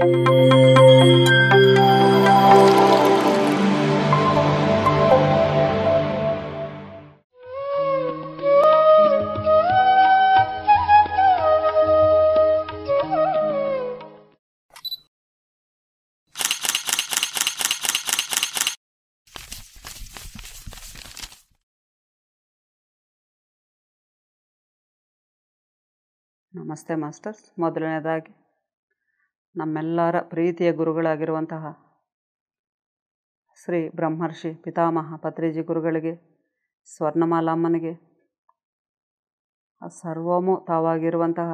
ನಮಸ್ತೆ ಮಾಸ್ಟರ್ಸ್. ಮೊದಲನೇದಾಗಿ ನಮ್ಮೆಲ್ಲರ ಪ್ರೀತಿಯ ಗುರುಗಳಾಗಿರುವಂತಹ ಶ್ರೀ ಬ್ರಹ್ಮರ್ಷಿ ಪಿತಾಮಹ ಪತ್ರಿಜಿ ಗುರುಗಳಿಗೆ, ಸ್ವರ್ಣಮಾಲಮ್ಮನಿಗೆ, ಸರ್ವಮೂ ತಾವಾಗಿರುವಂತಹ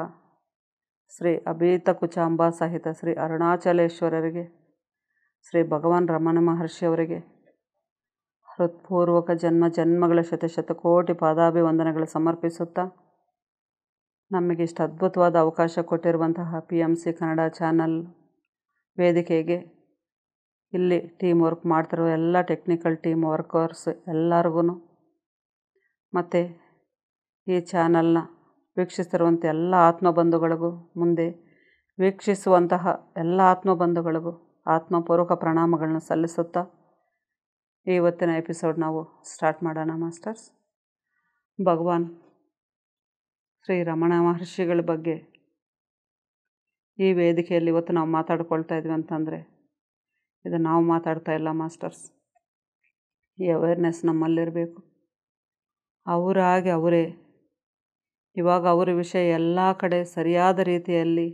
ಶ್ರೀ ಅಭೀತ ಕುಚಾಂಬಾ ಸಹಿತ ಶ್ರೀ ಅರುಣಾಚಲೇಶ್ವರರಿಗೆ, ಶ್ರೀ ಭಗವಾನ್ ರಮಣ ಮಹರ್ಷಿಯವರಿಗೆ ಹೃತ್ಪೂರ್ವಕ ಜನ್ಮಗಳ ಶತಕೋಟಿ ಪಾದಾಭಿವಂದನೆಗಳು ಸಮರ್ಪಿಸುತ್ತಾ, ನಮಗೆ ಇಷ್ಟು ಅದ್ಭುತವಾದ ಅವಕಾಶ ಕೊಟ್ಟಿರುವಂತಹ PMC ಕನ್ನಡ ಚಾನಲ್ ವೇದಿಕೆಗೆ, ಇಲ್ಲಿ ಟೀಮ್ ವರ್ಕ್ ಮಾಡ್ತಿರೋ ಎಲ್ಲ ಟೆಕ್ನಿಕಲ್ ಟೀಮ್ ವರ್ಕರ್ಸ್ ಎಲ್ಲರಿಗೂ, ಮತ್ತು ಈ ಚಾನಲ್ನ ವೀಕ್ಷಿಸ್ತಿರುವಂಥ ಎಲ್ಲ ಆತ್ಮಬಂಧುಗಳಿಗೂ, ಮುಂದೆ ವೀಕ್ಷಿಸುವಂತಹ ಎಲ್ಲ ಆತ್ಮಬಂಧುಗಳಿಗೂ ಆತ್ಮಪೂರ್ವಕ ಪ್ರಣಾಮಗಳನ್ನ ಸಲ್ಲಿಸುತ್ತಾ ಇವತ್ತಿನ ಎಪಿಸೋಡ್ ನಾವು ಸ್ಟಾರ್ಟ್ ಮಾಡೋಣ ಮಾಸ್ಟರ್ಸ್. ಭಗವಾನ್ ಶ್ರೀ ರಮಣ ಮಹರ್ಷಿಗಳ ಬಗ್ಗೆ ಈ ವೇದಿಕೆಯಲ್ಲಿ ಇವತ್ತು ನಾವು ಮಾತಾಡ್ಕೊಳ್ತಾ ಇದ್ವಿ ಅಂತಂದರೆ, ಇದು ನಾವು ಮಾತಾಡ್ತಾ ಇಲ್ಲ ಮಾಸ್ಟರ್ಸ್. ಈ ಅವೇರ್ನೆಸ್ ನಮ್ಮಲ್ಲಿರಬೇಕು. ಅವರಾಗಿ ಅವರೇ ಇವಾಗ ಅವರ ವಿಷಯ ಎಲ್ಲ ಕಡೆ ಸರಿಯಾದ ರೀತಿಯಲ್ಲಿ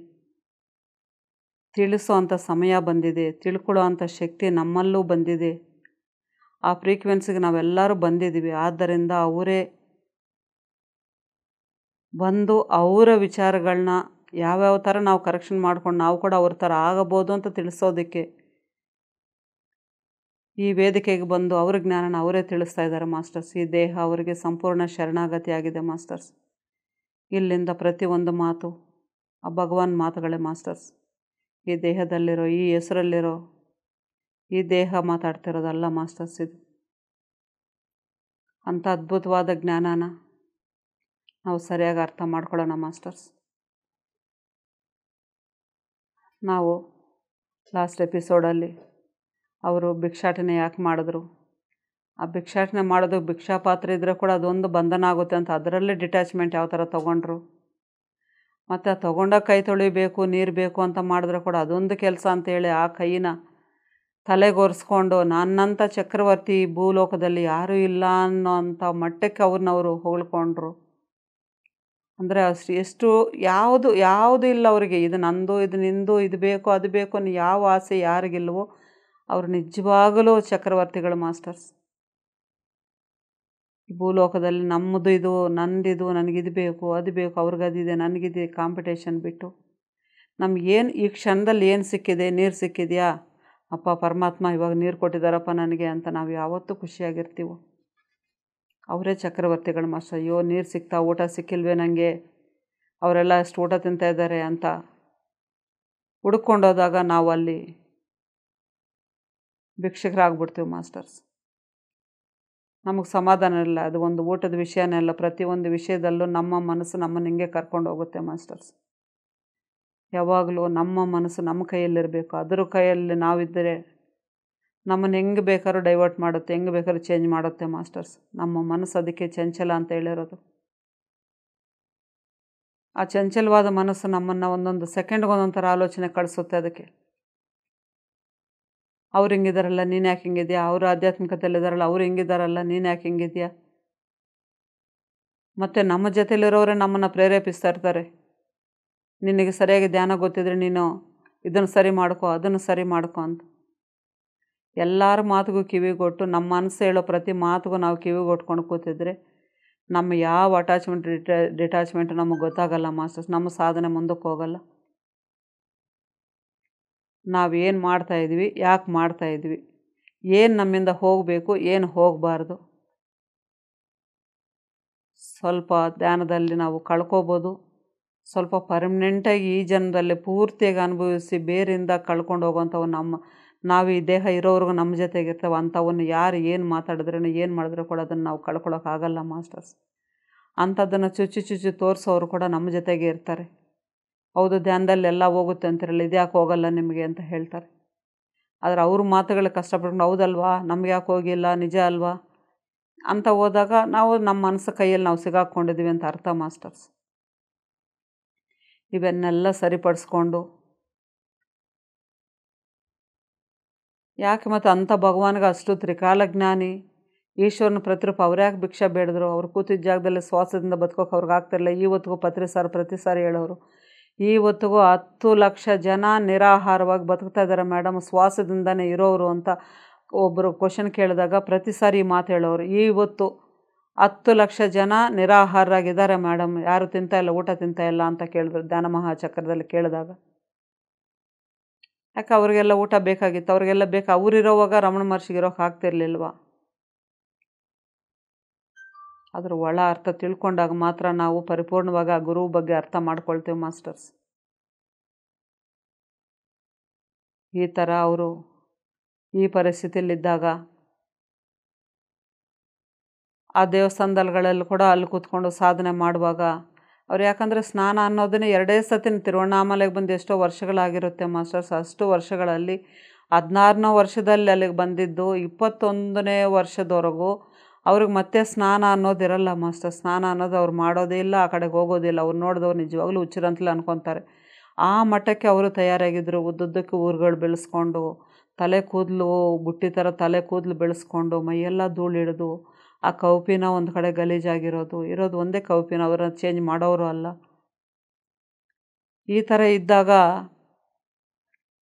ತಿಳಿಸೋವಂಥ ಸಮಯ ಬಂದಿದೆ. ತಿಳ್ಕೊಳ್ಳೋ ಅಂಥ ಶಕ್ತಿ ನಮ್ಮಲ್ಲೂ ಬಂದಿದೆ. ಆ ಫ್ರೀಕ್ವೆನ್ಸಿಗೆ ನಾವೆಲ್ಲರೂ ಬಂದಿದ್ದೀವಿ. ಆದ್ದರಿಂದ ಅವರೇ ಬಂದು ಅವರ ವಿಚಾರಗಳನ್ನ ಯಾವ್ಯಾವ ಥರ ನಾವು ಕರೆಕ್ಷನ್ ಮಾಡ್ಕೊಂಡು ನಾವು ಕೂಡ ಅವ್ರ ಥರ ಆಗಬೋದು ಅಂತ ತಿಳಿಸೋದಕ್ಕೆ ಈ ವೇದಿಕೆಗೆ ಬಂದು ಅವ್ರ ಜ್ಞಾನನ ಅವರೇ ತಿಳಿಸ್ತಾ ಇದ್ದಾರೆ ಮಾಸ್ಟರ್ಸ್. ಈ ದೇಹ ಅವರಿಗೆ ಸಂಪೂರ್ಣ ಶರಣಾಗತಿ ಆಗಿದೆ ಮಾಸ್ಟರ್ಸ್. ಇಲ್ಲಿಂದ ಪ್ರತಿಯೊಂದು ಮಾತು ಆ ಭಗವಾನ್ ಮಾತುಗಳೇ ಮಾಸ್ಟರ್ಸ್. ಈ ದೇಹದಲ್ಲಿರೋ, ಈ ಹೆಸರಲ್ಲಿರೋ ಈ ದೇಹ ಮಾತಾಡ್ತಿರೋದಲ್ಲ ಮಾಸ್ಟರ್ಸ್. ಇದು ಅಂಥ ಅದ್ಭುತವಾದ ಜ್ಞಾನನ ನಾವು ಸರಿಯಾಗಿ ಅರ್ಥ ಮಾಡ್ಕೊಳ್ಳೋಣ ಮಾಸ್ಟರ್ಸ್. ನಾವು ಲಾಸ್ಟ್ ಎಪಿಸೋಡಲ್ಲಿ ಅವರು ಭಿಕ್ಷಾಟನೆ ಯಾಕೆ ಮಾಡಿದ್ರು, ಆ ಭಿಕ್ಷಾಟನೆ ಮಾಡೋದಕ್ಕೆ ಭಿಕ್ಷಾ ಪಾತ್ರೆ ಇದ್ದರೆ ಕೂಡ ಅದೊಂದು ಬಂಧನ ಆಗುತ್ತೆ ಅಂತ ಅದರಲ್ಲೇ ಡಿಟ್ಯಾಚ್ಮೆಂಟ್ ಯಾವ ಥರ ತೊಗೊಂಡ್ರು, ಮತ್ತು ಆ ತೊಗೊಂಡಾಗ ಕೈ ತೊಳಿಬೇಕು, ನೀರು ಬೇಕು ಅಂತ ಮಾಡಿದ್ರೆ ಕೂಡ ಅದೊಂದು ಕೆಲಸ ಅಂತೇಳಿ ಆ ಕೈನ ತಲೆಗೊರೆಸ್ಕೊಂಡು ನನ್ನಂಥ ಚಕ್ರವರ್ತಿ ಭೂಲೋಕದಲ್ಲಿ ಯಾರೂ ಇಲ್ಲ ಅನ್ನೋ ಅಂಥ ಮಟ್ಟಕ್ಕೆ ಅವ್ರನ್ನವರು ಹೊಗಳ್ಕೊಂಡ್ರು. ಅಂದರೆ ಅಷ್ಟು ಎಷ್ಟು ಯಾವುದು ಇಲ್ಲ ಅವರಿಗೆ. ಇದು ನಂದು, ಇದು ನಿಂದು, ಇದು ಬೇಕು, ಅದು ಬೇಕು ಅನ್ನೋ ಯಾವ ಆಸೆ ಯಾರಿಗಿಲ್ವೋ ಅವರು ನಿಜವಾಗಲೂ ಚಕ್ರವರ್ತಿಗಳು ಮಾಸ್ಟರ್ಸ್. ಈ ಭೂಲೋಕದಲ್ಲಿ ನಮ್ಮದು ಇದು, ನಂದಿದು, ನನಗಿದು ಬೇಕು, ಅದು ಬೇಕು, ಅವ್ರಿಗದಿದೆ, ನನಗಿದೆ ಕಾಂಪಿಟೇಷನ್ ಬಿಟ್ಟು ನಮಗೇನು ಈ ಕ್ಷಣದಲ್ಲಿ ಏನು ಸಿಕ್ಕಿದೆ, ನೀರು ಸಿಕ್ಕಿದೆಯಾ, ಅಪ್ಪ ಪರಮಾತ್ಮ ಇವಾಗ ನೀರು ಕೊಟ್ಟಿದ್ದಾರಪ್ಪ ನನಗೆ ಅಂತ ನಾವು ಯಾವತ್ತೂ ಖುಷಿಯಾಗಿರ್ತೀವೋ ಅವರೇ ಚಕ್ರವರ್ತಿಗಳು ಮಾಸ್ಟರ್. ಅಯ್ಯೋ ನೀರು ಸಿಗ್ತಾ, ಊಟ ಸಿಕ್ಕಿಲ್ವೇ ನನಗೆ, ಅವರೆಲ್ಲ ಅಷ್ಟು ಊಟ ತಿಂತಾಯಿದ್ದಾರೆ ಅಂತ ಹುಡ್ಕೊಂಡೋದಾಗ ನಾವು ಅಲ್ಲಿ ಭಿಕ್ಷಕರಾಗ್ಬಿಡ್ತೀವಿ ಮಾಸ್ಟರ್ಸ್. ನಮಗೆ ಸಮಾಧಾನ ಇಲ್ಲ. ಅದು ಒಂದು ಊಟದ ವಿಷಯನೇ ಅಲ್ಲ, ಪ್ರತಿಯೊಂದು ವಿಷಯದಲ್ಲೂ ನಮ್ಮ ಮನಸ್ಸು ನಮ್ಮನ್ನು ಹಿಂಗೆ ಕರ್ಕೊಂಡು ಹೋಗುತ್ತೆ ಮಾಸ್ಟರ್ಸ್. ಯಾವಾಗಲೂ ನಮ್ಮ ಮನಸ್ಸು ನಮ್ಮ ಕೈಯಲ್ಲಿರಬೇಕು. ಅದರ ಕೈಯಲ್ಲಿ ನಾವಿದ್ದರೆ ನಮ್ಮನ್ನು ಹೆಂಗೆ ಬೇಕಾದ್ರೂ ಡೈವರ್ಟ್ ಮಾಡುತ್ತೆ, ಹೆಂಗೆ ಬೇಕಾದ್ರೂ ಚೇಂಜ್ ಮಾಡುತ್ತೆ ಮಾಸ್ಟರ್ಸ್. ನಮ್ಮ ಮನಸ್ಸು ಅದಕ್ಕೆ ಚಂಚಲ ಅಂತ ಹೇಳಿರೋದು. ಆ ಚಂಚಲವಾದ ಮನಸ್ಸು ನಮ್ಮನ್ನು ಒಂದೊಂದು ಸೆಕೆಂಡ್ಗೆ ಒಂದೊಂದು ಥರ ಆಲೋಚನೆ ಕಳಿಸುತ್ತೆ. ಅದಕ್ಕೆ ಅವ್ರು ಹಿಂಗಿದಾರಲ್ಲ, ನೀನು ಯಾಕೆ ಹಿಂಗಿದೆಯಾ, ಅವರು ಆಧ್ಯಾತ್ಮಿಕತೆಯಲ್ಲಿದ್ದಾರಲ್ಲ, ಅವ್ರು ಹಿಂಗಿದಾರಲ್ಲ, ನೀನು ಯಾಕೆ ಹಿಂಗಿದೆಯಾ. ಮತ್ತು ನಮ್ಮ ಜೊತೆಲಿರೋರೇ ನಮ್ಮನ್ನು ಪ್ರೇರೇಪಿಸ್ತಾ ಇರ್ತಾರೆ. ನಿನಗೆ ಸರಿಯಾಗಿ ಧ್ಯಾನ ಗೊತ್ತಿದ್ರೆ ನೀನು ಇದನ್ನು ಸರಿ ಮಾಡ್ಕೊ, ಅದನ್ನು ಸರಿ ಮಾಡ್ಕೊ ಅಂತ. ಎಲ್ಲರ ಮಾತಿಗೂ ಕಿವಿಗೊಟ್ಟು ನಮ್ಮ ಮನಸ್ಸು ಹೇಳೋ ಪ್ರತಿ ಮಾತಿಗೂ ನಾವು ಕಿವಿಗೊಟ್ಕೊಂಡು ಕೂತಿದ್ರೆ ನಮ್ಮ ಯಾವ ಡಿಟ್ಯಾಚ್ಮೆಂಟ್ ನಮಗೆ ಗೊತ್ತಾಗಲ್ಲ ಮಾಸ್ಟರ್ಸ್. ನಮ್ಮ ಸಾಧನೆ ಮುಂದಕ್ಕೆ ಹೋಗಲ್ಲ. ನಾವೇನು ಮಾಡ್ತಾಯಿದ್ವಿ, ಯಾಕೆ ಮಾಡ್ತಾಯಿದ್ವಿ, ಏನು ನಮ್ಮಿಂದ ಹೋಗಬೇಕು, ಏನು ಹೋಗಬಾರ್ದು, ಸ್ವಲ್ಪ ಧ್ಯಾನದಲ್ಲಿ ನಾವು ಕಳ್ಕೊಬೋದು. ಸ್ವಲ್ಪ ಪರ್ಮನೆಂಟಾಗಿ ಈ ಜನ್ಮದಲ್ಲಿ ಪೂರ್ತಿಯಾಗಿ ಅನುಭವಿಸಿ ಬೇರಿಂದ ಕಳ್ಕೊಂಡು ಹೋಗೋವಂಥವು ನಾವು ಈ ದೇಹ ಇರೋವ್ರಿಗೂ ನಮ್ಮ ಜೊತೆಗಿರ್ತವೆ. ಅಂಥವನ್ನು ಯಾರು ಏನು ಮಾತಾಡಿದ್ರೂ ಏನು ಮಾಡಿದ್ರೂ ಕೂಡ ಅದನ್ನು ನಾವು ಕಳ್ಕೊಳ್ಳೋಕ್ಕಾಗಲ್ಲ ಮಾಸ್ಟರ್ಸ್. ಅಂಥದ್ದನ್ನು ಚುಚ್ಚು ತೋರಿಸೋರು ಕೂಡ ನಮ್ಮ ಜೊತೆಗೆ ಇರ್ತಾರೆ. ಹೌದು ಧ್ಯಾನದಲ್ಲಿ ಎಲ್ಲ ಹೋಗುತ್ತೆ ಅಂತಿರಲ್ಲ, ಇದ್ಯಾಕೆ ಹೋಗಲ್ಲ ನಿಮಗೆ ಅಂತ ಹೇಳ್ತಾರೆ. ಆದರೆ ಅವ್ರ ಮಾತುಗಳು ಕಷ್ಟಪಡ್ಕೊಂಡು ಹೌದಲ್ವಾ, ನಮ್ಗೆ ಯಾಕೆ ಹೋಗಿಲ್ಲ, ನಿಜ ಅಲ್ವಾ ಅಂತ ಹೋದಾಗ ನಾವು ನಮ್ಮ ಮನಸ್ಸು ಕೈಯಲ್ಲಿ ನಾವು ಸಿಗಾಕ್ಕೊಂಡಿದ್ದೀವಿ ಅಂತ ಅರ್ಥ ಮಾಸ್ಟರ್ಸ್. ಇವನ್ನೆಲ್ಲ ಸರಿಪಡಿಸ್ಕೊಂಡು ಯಾಕೆ ಮತ್ತು ಅಂಥ ಭಗವಾನ್ಗೆ ಅಷ್ಟು ತ್ರಿಕಾಲಜ್ಞಾನಿ ಈಶ್ವರನ ಪ್ರತಿರೂಪ ಅವ್ರು ಯಾಕೆ ಭಿಕ್ಷೆ ಬೇಡಿದ್ರು? ಅವ್ರು ಕೂತಿದ್ದ ಜಾಗದಲ್ಲಿ ಶ್ವಾಸದಿಂದ ಬದುಕೋಕೆ ಅವ್ರಿಗೆ ಆಗ್ತಿರಲಿಲ್ಲ. ಇವತ್ತಿಗೂ ಪ್ರತಿ ಸಾರಿ ಹೇಳೋರು, ಇವತ್ತಿಗೂ 10 ಲಕ್ಷ ಜನ ನಿರಾಹಾರವಾಗಿ ಬದುಕ್ತಾ ಇದ್ದಾರೆ ಮೇಡಮ್, ಶ್ವಾಸದಿಂದನೇ ಇರೋರು ಅಂತ ಒಬ್ಬರು ಕ್ವಶನ್ ಕೇಳಿದಾಗ ಪ್ರತಿ ಸಾರಿ ಈ ಮಾತು ಹೇಳೋರು. ಇವತ್ತು 10 ಲಕ್ಷ ಜನ ನಿರಾಹಾರರಾಗಿದ್ದಾರೆ ಮೇಡಮ್, ಯಾರು ತಿಂತಾಯಿಲ್ಲ, ಊಟ ತಿಂತಾಯಿಲ್ಲ ಅಂತ ಕೇಳಿದ್ರು ಧ್ಯಾನ ಮಹಾಚಕ್ರದಲ್ಲಿ ಕೇಳಿದಾಗ. ಯಾಕೆ ಅವ್ರಿಗೆಲ್ಲ ಊಟ ಬೇಕಾಗಿತ್ತು, ಅವ್ರಿಗೆಲ್ಲ ಬೇಕು. ಅವರಿರೋವಾಗ ರಮಣ ಮಹರ್ಷಿಗೆ ಇರೋಕೆ ಆಗ್ತಿರ್ಲಿಲ್ವ? ಅದ್ರ ಒಳ ಅರ್ಥ ತಿಳ್ಕೊಂಡಾಗ ಮಾತ್ರ ನಾವು ಪರಿಪೂರ್ಣವಾಗಿ ಆ ಗುರು ಬಗ್ಗೆ ಅರ್ಥ ಮಾಡ್ಕೊಳ್ತೇವೆ ಮಾಸ್ಟರ್ಸ್. ಈ ಥರ ಅವರು ಈ ಪರಿಸ್ಥಿತಿಯಲ್ಲಿದ್ದಾಗ ಆ ದೇವಸ್ಥಾನದಲ್ಗಳೆಲ್ಲ ಕೂಡ ಅಲ್ಲಿ ಕೂತ್ಕೊಂಡು ಸಾಧನೆ ಮಾಡುವಾಗ ಅವ್ರು, ಯಾಕಂದರೆ ಸ್ನಾನ ಅನ್ನೋದನ್ನೇ 2 ಸತಿ ತಿರುವಣ್ಣಾಮಲೆಗೆ ಬಂದು ಎಷ್ಟೋ ವರ್ಷಗಳಾಗಿರುತ್ತೆ ಮಾಸ್ಟರ್ಸ್. ಅಷ್ಟು ವರ್ಷಗಳಲ್ಲಿ 16ನೇ ವರ್ಷದಲ್ಲಿ ಅಲ್ಲಿಗೆ ಬಂದಿದ್ದು 21ನೇ ವರ್ಷದವರೆಗೂ ಅವ್ರಿಗೆ ಮತ್ತೆ ಸ್ನಾನ ಅನ್ನೋದಿರಲ್ಲ ಮಾಸ್ಟರ್. ಸ್ನಾನ ಅನ್ನೋದು ಅವ್ರು ಮಾಡೋದೇ ಇಲ್ಲ, ಆ ಕಡೆಗೆ ಹೋಗೋದಿಲ್ಲ. ಅವ್ರು ನೋಡಿದವ್ರು ನಿಜವಾಗ್ಲೂ ಹುಚ್ಚರಂತಲೇ ಅನ್ಕೊತಾರೆ. ಆ ಮಟ್ಟಕ್ಕೆ ಅವರು ತಯಾರಾಗಿದ್ದರು. ಉದ್ದುದ್ದಕ್ಕೆ ಊರುಗಳು ಬೆಳೆಸ್ಕೊಂಡು, ತಲೆ ಕೂದಲು ಬುಟ್ಟಿ ಥರ ತಲೆ ಕೂದಲು ಬೆಳೆಸ್ಕೊಂಡು, ಮೈಯೆಲ್ಲ ಧೂಳಿಡಿದು, ಆ ಕೌಪಿನ ಒಂದು ಕಡೆ ಗಲೀಜಾಗಿರೋದು, ಇರೋದು ಒಂದೇ ಕೌಪಿನ, ಅವರನ್ನು ಚೇಂಜ್ ಮಾಡೋರು ಅಲ್ಲ. ಈ ಥರ ಇದ್ದಾಗ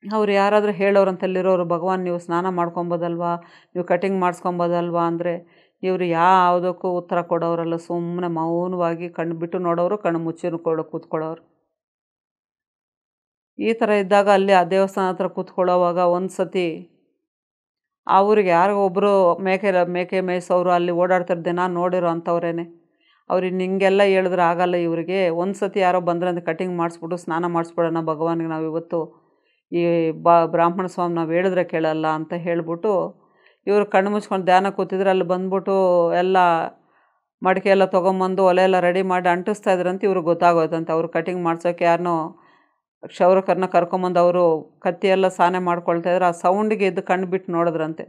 ಅವ್ರು ಯಾರಾದರೂ ಹೇಳೋರಂತಲ್ಲಿರೋರು, ಭಗವಾನ್ ನೀವು ಸ್ನಾನ ಮಾಡ್ಕೊಬೋದಲ್ವಾ, ನೀವು ಕಟಿಂಗ್ ಮಾಡಿಸ್ಕೊಬೋದಲ್ವಾ ಅಂದರೆ ಇವರು ಯಾವುದಕ್ಕೂ ಉತ್ತರ ಕೊಡೋರಲ್ಲ. ಸುಮ್ಮನೆ ಮೌನವಾಗಿ ಕಣ್ಣು ಬಿಟ್ಟು ನೋಡೋರು, ಕಣ್ಣು ಮುಚ್ಚಿನ ಕೂತ್ಕೊಳ್ಳೋರು. ಈ ಥರ ಇದ್ದಾಗ ಅಲ್ಲಿ ಆ ದೇವಸ್ಥಾನ ಹತ್ರ ಕೂತ್ಕೊಳ್ಳೋವಾಗ ಒಂದು ಸತಿ ಅವ್ರಿಗೆ ಯಾರಿಗೋ ಒಬ್ಬರು ಮೇಕೆ ಮೇಯಿಸೋರು ಅಲ್ಲಿ ಓಡಾಡ್ತಾರೆ, ದಿನ ನೋಡಿರೋ ಅಂಥವ್ರೇನೆ. ಅವ್ರಿಗೆ ಹಿಂಗೆಲ್ಲ ಹೇಳಿದ್ರೆ ಆಗಲ್ಲ ಇವರಿಗೆ. ಒಂದು ಸತಿ ಯಾರೋ ಬಂದ್ರೆ ಅಂತ ಕಟಿಂಗ್ ಮಾಡಿಸ್ಬಿಟ್ಟು ಸ್ನಾನ ಮಾಡಿಸ್ಬಿಡೋಣ ಭಗವಾನ್ಗೆ, ನಾವು ಇವತ್ತು ಈ ಬ್ರಾಹ್ಮಣ ಸ್ವಾಮಿ ನಾವು ಹೇಳಿದ್ರೆ ಕೇಳಲ್ಲ ಅಂತ ಹೇಳ್ಬಿಟ್ಟು ಇವರು ಕಣ್ಣು ಮುಚ್ಕೊಂಡು ಧ್ಯಾನ ಕೂತಿದ್ರೆ ಅಲ್ಲಿ ಬಂದ್ಬಿಟ್ಟು ಎಲ್ಲ ಮಡಿಕೆ ಎಲ್ಲ ತೊಗೊಂಬಂದು ಒಲೆ ಎಲ್ಲ ರೆಡಿ ಮಾಡಿ ಅಂಟಿಸ್ತಾ ಇದ್ರಂತೆ. ಇವ್ರಿಗೆ ಗೊತ್ತಾಗೋದಂತೆ. ಅವರು ಕಟಿಂಗ್ ಮಾಡ್ಸೋಕ್ಕೆ ಯಾರನ್ನೋ ಕ್ಷೌರಕರನ್ನ ಕರ್ಕೊಂಬಂದು ಅವರು ಕತ್ತಿ ಎಲ್ಲ ಸಾನೆ ಮಾಡ್ಕೊಳ್ತಾಯಿದ್ರು. ಆ ಸೌಂಡಿಗೆ ಎದ್ದು ಕಣ್ಣು ಬಿಟ್ಟು ನೋಡಿದ್ರಂತೆ.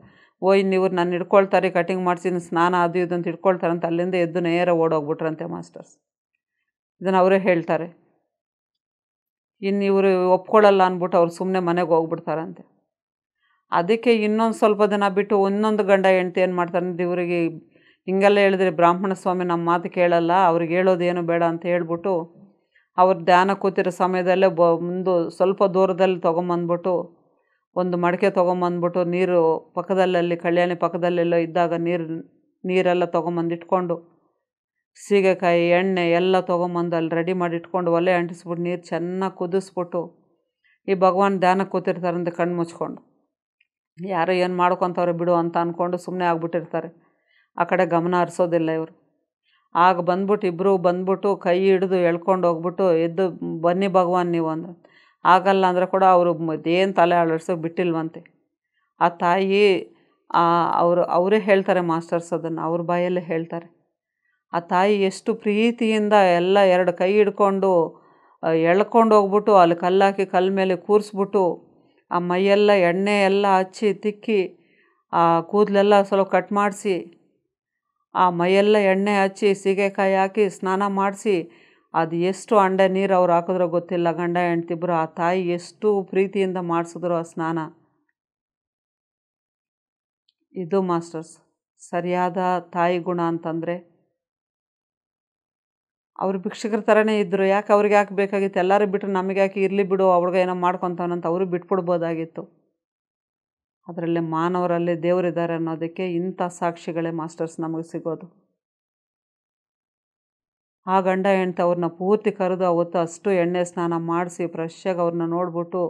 ಇವ್ರು ನಾನು ಹಿಡ್ಕೊಳ್ತಾರೆ, ಕಟಿಂಗ್ ಮಾಡಿಸಿ ಸ್ನಾನ ಅದು ಇದು ಅಂತ ಹಿಡ್ಕೊಳ್ತಾರಂತೆ. ಅಲ್ಲಿಂದ ಎದ್ದು ನೇರ ಓಡೋಗ್ಬಿಟ್ರಂತೆ ಮಾಸ್ಟರ್ಸ್. ಇದನ್ನು ಅವರೇ ಹೇಳ್ತಾರೆ. ಇನ್ನು ಇವರು ಒಪ್ಕೊಳ್ಳಲ್ಲ ಅಂದ್ಬಿಟ್ಟು ಅವ್ರು ಸುಮ್ಮನೆ ಮನೆಗೆ ಹೋಗ್ಬಿಡ್ತಾರಂತೆ. ಅದಕ್ಕೆ ಇನ್ನೊಂದು ಸ್ವಲ್ಪ ದಿನ ಬಿಟ್ಟು ಇನ್ನೊಂದು ಗಂಡ ಹೆಂಡ್ತಿ ಏನು ಮಾಡ್ತಾರೆ, ಇವರಿಗೆ ಹಿಂಗೆಲ್ಲ ಹೇಳಿದ್ರೆ ಬ್ರಾಹ್ಮಣ ಸ್ವಾಮಿ ನಮ್ಮ ಮಾತು ಕೇಳಲ್ಲ, ಅವ್ರಿಗೆ ಹೇಳೋದೇನು ಬೇಡ ಅಂತ ಹೇಳ್ಬಿಟ್ಟು ಅವ್ರು ಧ್ಯಾನ ಕೂತಿರೋ ಸಮಯದಲ್ಲೇ ಸ್ವಲ್ಪ ದೂರದಲ್ಲಿ ತೊಗೊಂಬಂದ್ಬಿಟ್ಟು ಒಂದು ಮಡಿಕೆ ತೊಗೊಂಬಂದ್ಬಿಟ್ಟು ನೀರು ಪಕ್ಕದಲ್ಲಲ್ಲಿ ಕಲ್ಯಾಣಿ ಪಕ್ಕದಲ್ಲೆಲ್ಲೋ ಇದ್ದಾಗ ನೀರೆಲ್ಲ ತೊಗೊಂಬಂದು ಇಟ್ಕೊಂಡು ಸೀಗೆಕಾಯಿ ಎಣ್ಣೆ ಎಲ್ಲ ತೊಗೊಂಬಂದು ಅಲ್ಲಿ ರೆಡಿ ಮಾಡಿ ಇಟ್ಕೊಂಡು ಒಲೆ ಅಂಟಿಸ್ಬಿಟ್ಟು ನೀರು ಚೆನ್ನಾಗಿ ಕುದಿಸ್ಬಿಟ್ಟು ಈ ಭಗವಾನ್ ಧ್ಯಾನ ಕೂತಿರ್ತಾರಂತೆ ಕಣ್ಣು ಮುಚ್ಕೊಂಡು. ಯಾರೋ ಏನು ಮಾಡ್ಕೊತವ್ರೆ ಬಿಡು ಅಂತ ಅಂದ್ಕೊಂಡು ಸುಮ್ಮನೆ ಆಗ್ಬಿಟ್ಟಿರ್ತಾರೆ. ಆ ಕಡೆ ಗಮನ ಹರಿಸೋದಿಲ್ಲ ಇವರು. ಆಗ ಬಂದ್ಬಿಟ್ಟು ಇಬ್ಬರು ಬಂದ್ಬಿಟ್ಟು ಕೈ ಹಿಡಿದು ಎಳ್ಕೊಂಡು ಹೋಗ್ಬಿಟ್ಟು ಎದ್ದು ಬನ್ನಿ ಭಗವಾನ್ ನೀವು ಅಂದ್ರೆ, ಆಗಲ್ಲ ಅಂದರೆ ಕೂಡ ಅವರು ಏನು ತಲೆ ಅಳಡ್ಸೋಕೆ ಬಿಟ್ಟಿಲ್ವಂತೆ. ಆ ತಾಯಿ ಅವರೇ ಹೇಳ್ತಾರೆ ಮಾಸ್ಟರ್ಸ್, ಅದನ್ನು ಅವ್ರ ಬಾಯಲ್ಲೇ ಹೇಳ್ತಾರೆ. ಆ ತಾಯಿ ಎಷ್ಟು ಪ್ರೀತಿಯಿಂದ ಎಲ್ಲ 2 ಕೈ ಹಿಡ್ಕೊಂಡು ಎಳ್ಕೊಂಡು ಹೋಗ್ಬಿಟ್ಟು ಅಲ್ಲಿ ಕಲ್ಲಾಕಿ ಕಲ್ಲ ಮೇಲೆ ಕೂರಿಸ್ಬಿಟ್ಟು ಆ ಮೈಯೆಲ್ಲ ಎಣ್ಣೆ ಎಲ್ಲ ಹಚ್ಚಿ ತಿಕ್ಕಿ ಆ ಕೂದಲೆಲ್ಲ ಸ್ವಲ್ಪ ಕಟ್ ಮಾಡಿಸಿ ಆ ಮೈಯೆಲ್ಲ ಎಣ್ಣೆ ಹಚ್ಚಿ ಸೀಗೆಕಾಯಿ ಹಾಕಿ ಸ್ನಾನ ಮಾಡಿಸಿ ಅದು ಎಷ್ಟು ಅಂಡೆ ನೀರು ಅವ್ರು ಹಾಕಿದ್ರೋ ಗೊತ್ತಿಲ್ಲ, ಗಂಡ ಹೆಂಡ್ತಿಬ್ರು. ಆ ತಾಯಿ ಎಷ್ಟು ಪ್ರೀತಿಯಿಂದ ಮಾಡಿಸಿದ್ರು ಆ ಸ್ನಾನ. ಇದು ಮಾಸ್ಟರ್ಸ್ ಸರಿಯಾದ ತಾಯಿ ಗುಣ ಅಂತಂದರೆ. ಅವ್ರು ಭಿಕ್ಷುಕರ ಥರನೇ ಇದ್ದರು. ಯಾಕೆ ಅವ್ರಿಗೆ ಯಾಕೆ ಬೇಕಾಗಿತ್ತು? ಎಲ್ಲರೂ ಬಿಟ್ಟರು ನಮಗೆ ಯಾಕೆ, ಇರಲಿ ಬಿಡು ಅವ್ರಿಗೆ ಏನೋ ಮಾಡ್ಕೊತಾನಂತ ಅವರು ಬಿಟ್ಬಿಡ್ಬೋದಾಗಿತ್ತು. ಅದರಲ್ಲಿ ಮಾನವರಲ್ಲಿ ದೇವರಿದ್ದಾರೆ ಅನ್ನೋದಕ್ಕೆ ಇಂಥ ಸಾಕ್ಷಿಗಳೇ ಮಾಸ್ಟರ್ಸ್ ನಮಗೆ ಸಿಗೋದು. ಆ ಗಂಡ ಹೆಂಡ್ತಿ ಅವ್ರನ್ನ ಪೂರ್ತಿ ಕರೆದು ಅವತ್ತು ಅಷ್ಟು ಎಣ್ಣೆ ಸ್ನಾನ ಮಾಡಿಸಿ ಫ್ರೆಶ್ಶಾಗಿ ಅವ್ರನ್ನ ನೋಡ್ಬಿಟ್ಟು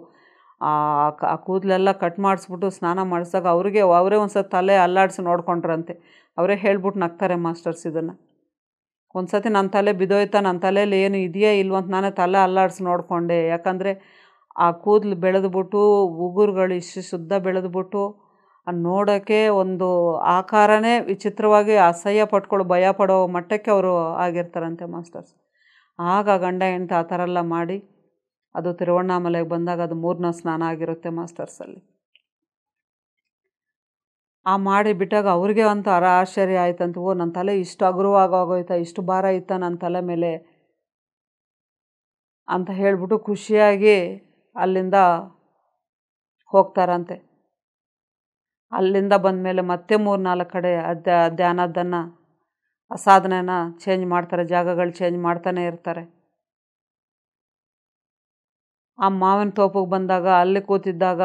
ಆ ಕೂದಲೆಲ್ಲ ಕಟ್ ಮಾಡಿಸ್ಬಿಟ್ಟು ಸ್ನಾನ ಮಾಡಿಸಿದಾಗ ಅವರೇ ಒಂದು ಸತಿ ತಲೆ ಅಲ್ಲಾಡಿಸಿ ನೋಡ್ಕೊಂಡ್ರಂತೆ. ಅವರೇ ಹೇಳ್ಬಿಟ್ಟು ನಗ್ತಾರೆ ಮಾಸ್ಟರ್ಸ್ ಇದನ್ನು. ಒಂದು ಸತಿ ನನ್ನ ತಲೆ ಬಿದ್ದೋಯ್ತಾ, ನನ್ನ ತಲೆಯಲ್ಲಿ ಏನು ಇದೆಯಾ ಇಲ್ವಂತ ನಾನೇ ತಲೆ ಅಲ್ಲಾಡಿಸಿ ನೋಡಿಕೊಂಡೆ. ಯಾಕಂದರೆ ಆ ಕೂದಲು ಬೆಳೆದ್ಬಿಟ್ಟು ಉಗುರುಗಳು ಇಷ್ಟು ಶುದ್ಧ ಬೆಳೆದ್ಬಿಟ್ಟು ನೋಡೋಕ್ಕೆ ಒಂದು ಆಕಾರನೇ ವಿಚಿತ್ರವಾಗಿ ಅಸಹ್ಯ ಪಟ್ಕೊಳ್ಳೋ ಭಯ ಪಡೋ ಮಟ್ಟಕ್ಕೆ ಅವರು ಆಗಿರ್ತಾರಂತೆ ಮಾಸ್ಟರ್ಸ್. ಆಗ ಗಂಡ ಹೆಂಡ್ತಿ ಆ ಥರ ಎಲ್ಲ ಮಾಡಿ ಅದು ತಿರುವಣ್ಣಾಮಲೆಗೆ ಬಂದಾಗ ಅದು 3ನೇ ಸ್ನಾನ ಆಗಿರುತ್ತೆ ಮಾಸ್ಟರ್ಸಲ್ಲಿ. ಆ ಮಾಡಿ ಬಿಟ್ಟಾಗ ಅವ್ರಿಗೆ ಒಂಥರ ಆಶ್ಚರ್ಯ ಆಯ್ತಂತ, ಓ ನನ್ನ ತಲೆ ಇಷ್ಟು ಹಗುರವಾಗೋಯ್ತಾ, ಇಷ್ಟು ಭಾರ ಇತ್ತಾ ನನ್ನ ತಲೆ ಮೇಲೆ ಅಂತ ಹೇಳ್ಬಿಟ್ಟು ಖುಷಿಯಾಗಿ ಅಲ್ಲಿಂದ ಹೋಗ್ತಾರಂತೆ. ಅಲ್ಲಿಂದ ಬಂದಮೇಲೆ ಮತ್ತೆ 3-4 ಕಡೆ ಧ್ಯಾನದ್ದನ್ನು ಸಾಧನೆನ ಚೇಂಜ್ ಮಾಡ್ತಾರೆ, ಜಾಗಗಳು ಚೇಂಜ್ ಮಾಡ್ತಾನೆ ಇರ್ತಾರೆ. ಆ ಮಾವಿನ ತೋಪಿಗೆ ಬಂದಾಗ ಅಲ್ಲಿ ಕೂತಿದ್ದಾಗ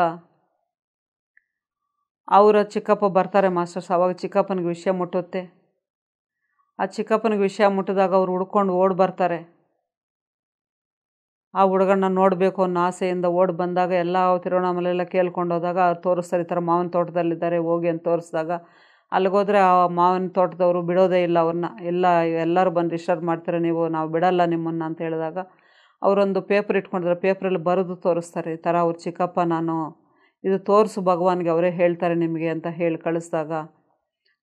ಅವರ ಚಿಕ್ಕಪ್ಪ ಬರ್ತಾರೆ ಮಾಸ್ಟರ್ಸ್. ಅವಾಗ ಚಿಕ್ಕಪ್ಪನಿಗೆ ವಿಷಯ ಮುಟ್ಟುತ್ತೆ. ಆ ಚಿಕ್ಕಪ್ಪನಿಗೆ ವಿಷಯ ಮುಟ್ಟಿದಾಗ ಅವ್ರು ಹುಡ್ಕೊಂಡು ಓಡಿ ಬರ್ತಾರೆ. ಆ ಹುಡುಗನ್ನ ನೋಡಬೇಕು ಅನ್ನೋ ಆಸೆಯಿಂದ ಓಡಿ ಬಂದಾಗ ಎಲ್ಲ ತಿರುವಣ್ಣಾಮಲೆಲ್ಲ ಕೇಳ್ಕೊಂಡು ಹೋದಾಗ ತೋರಿಸ್ತಾರೆ, ಈ ಥರ ಮಾವಿನ ತೋಟದಲ್ಲಿದ್ದಾರೆ ಹೋಗಿ ಅಂತ ತೋರಿಸಿದಾಗ ಅಲ್ಲಿಗೋದ್ರೆ ಆ ಮಾವಿನ ತೋಟದವರು ಬಿಡೋದೇ ಇಲ್ಲ ಅವ್ರನ್ನ. ಎಲ್ಲರೂ ಬಂದು ಡಿಸ್ಟರ್ಬ್ ಮಾಡ್ತಾರೆ, ನಾವು ಬಿಡಲ್ಲ ನಿಮ್ಮನ್ನು ಅಂತ ಹೇಳಿದಾಗ ಅವರೊಂದು ಪೇಪರ್ ಇಟ್ಕೊಂಡಿದ್ದಾರೆ, ಪೇಪ್ರಲ್ಲಿ ಬರೆದು ತೋರಿಸ್ತಾರೆ, ಈ ಥರ ಅವ್ರ ಚಿಕ್ಕಪ್ಪ, ನಾನು ಇದು ತೋರಿಸು ಭಗವಾನ್ಗೆ, ಅವರೇ ಹೇಳ್ತಾರೆ ನಿಮಗೆ ಅಂತ ಹೇಳಿ ಕಳಿಸ್ದಾಗ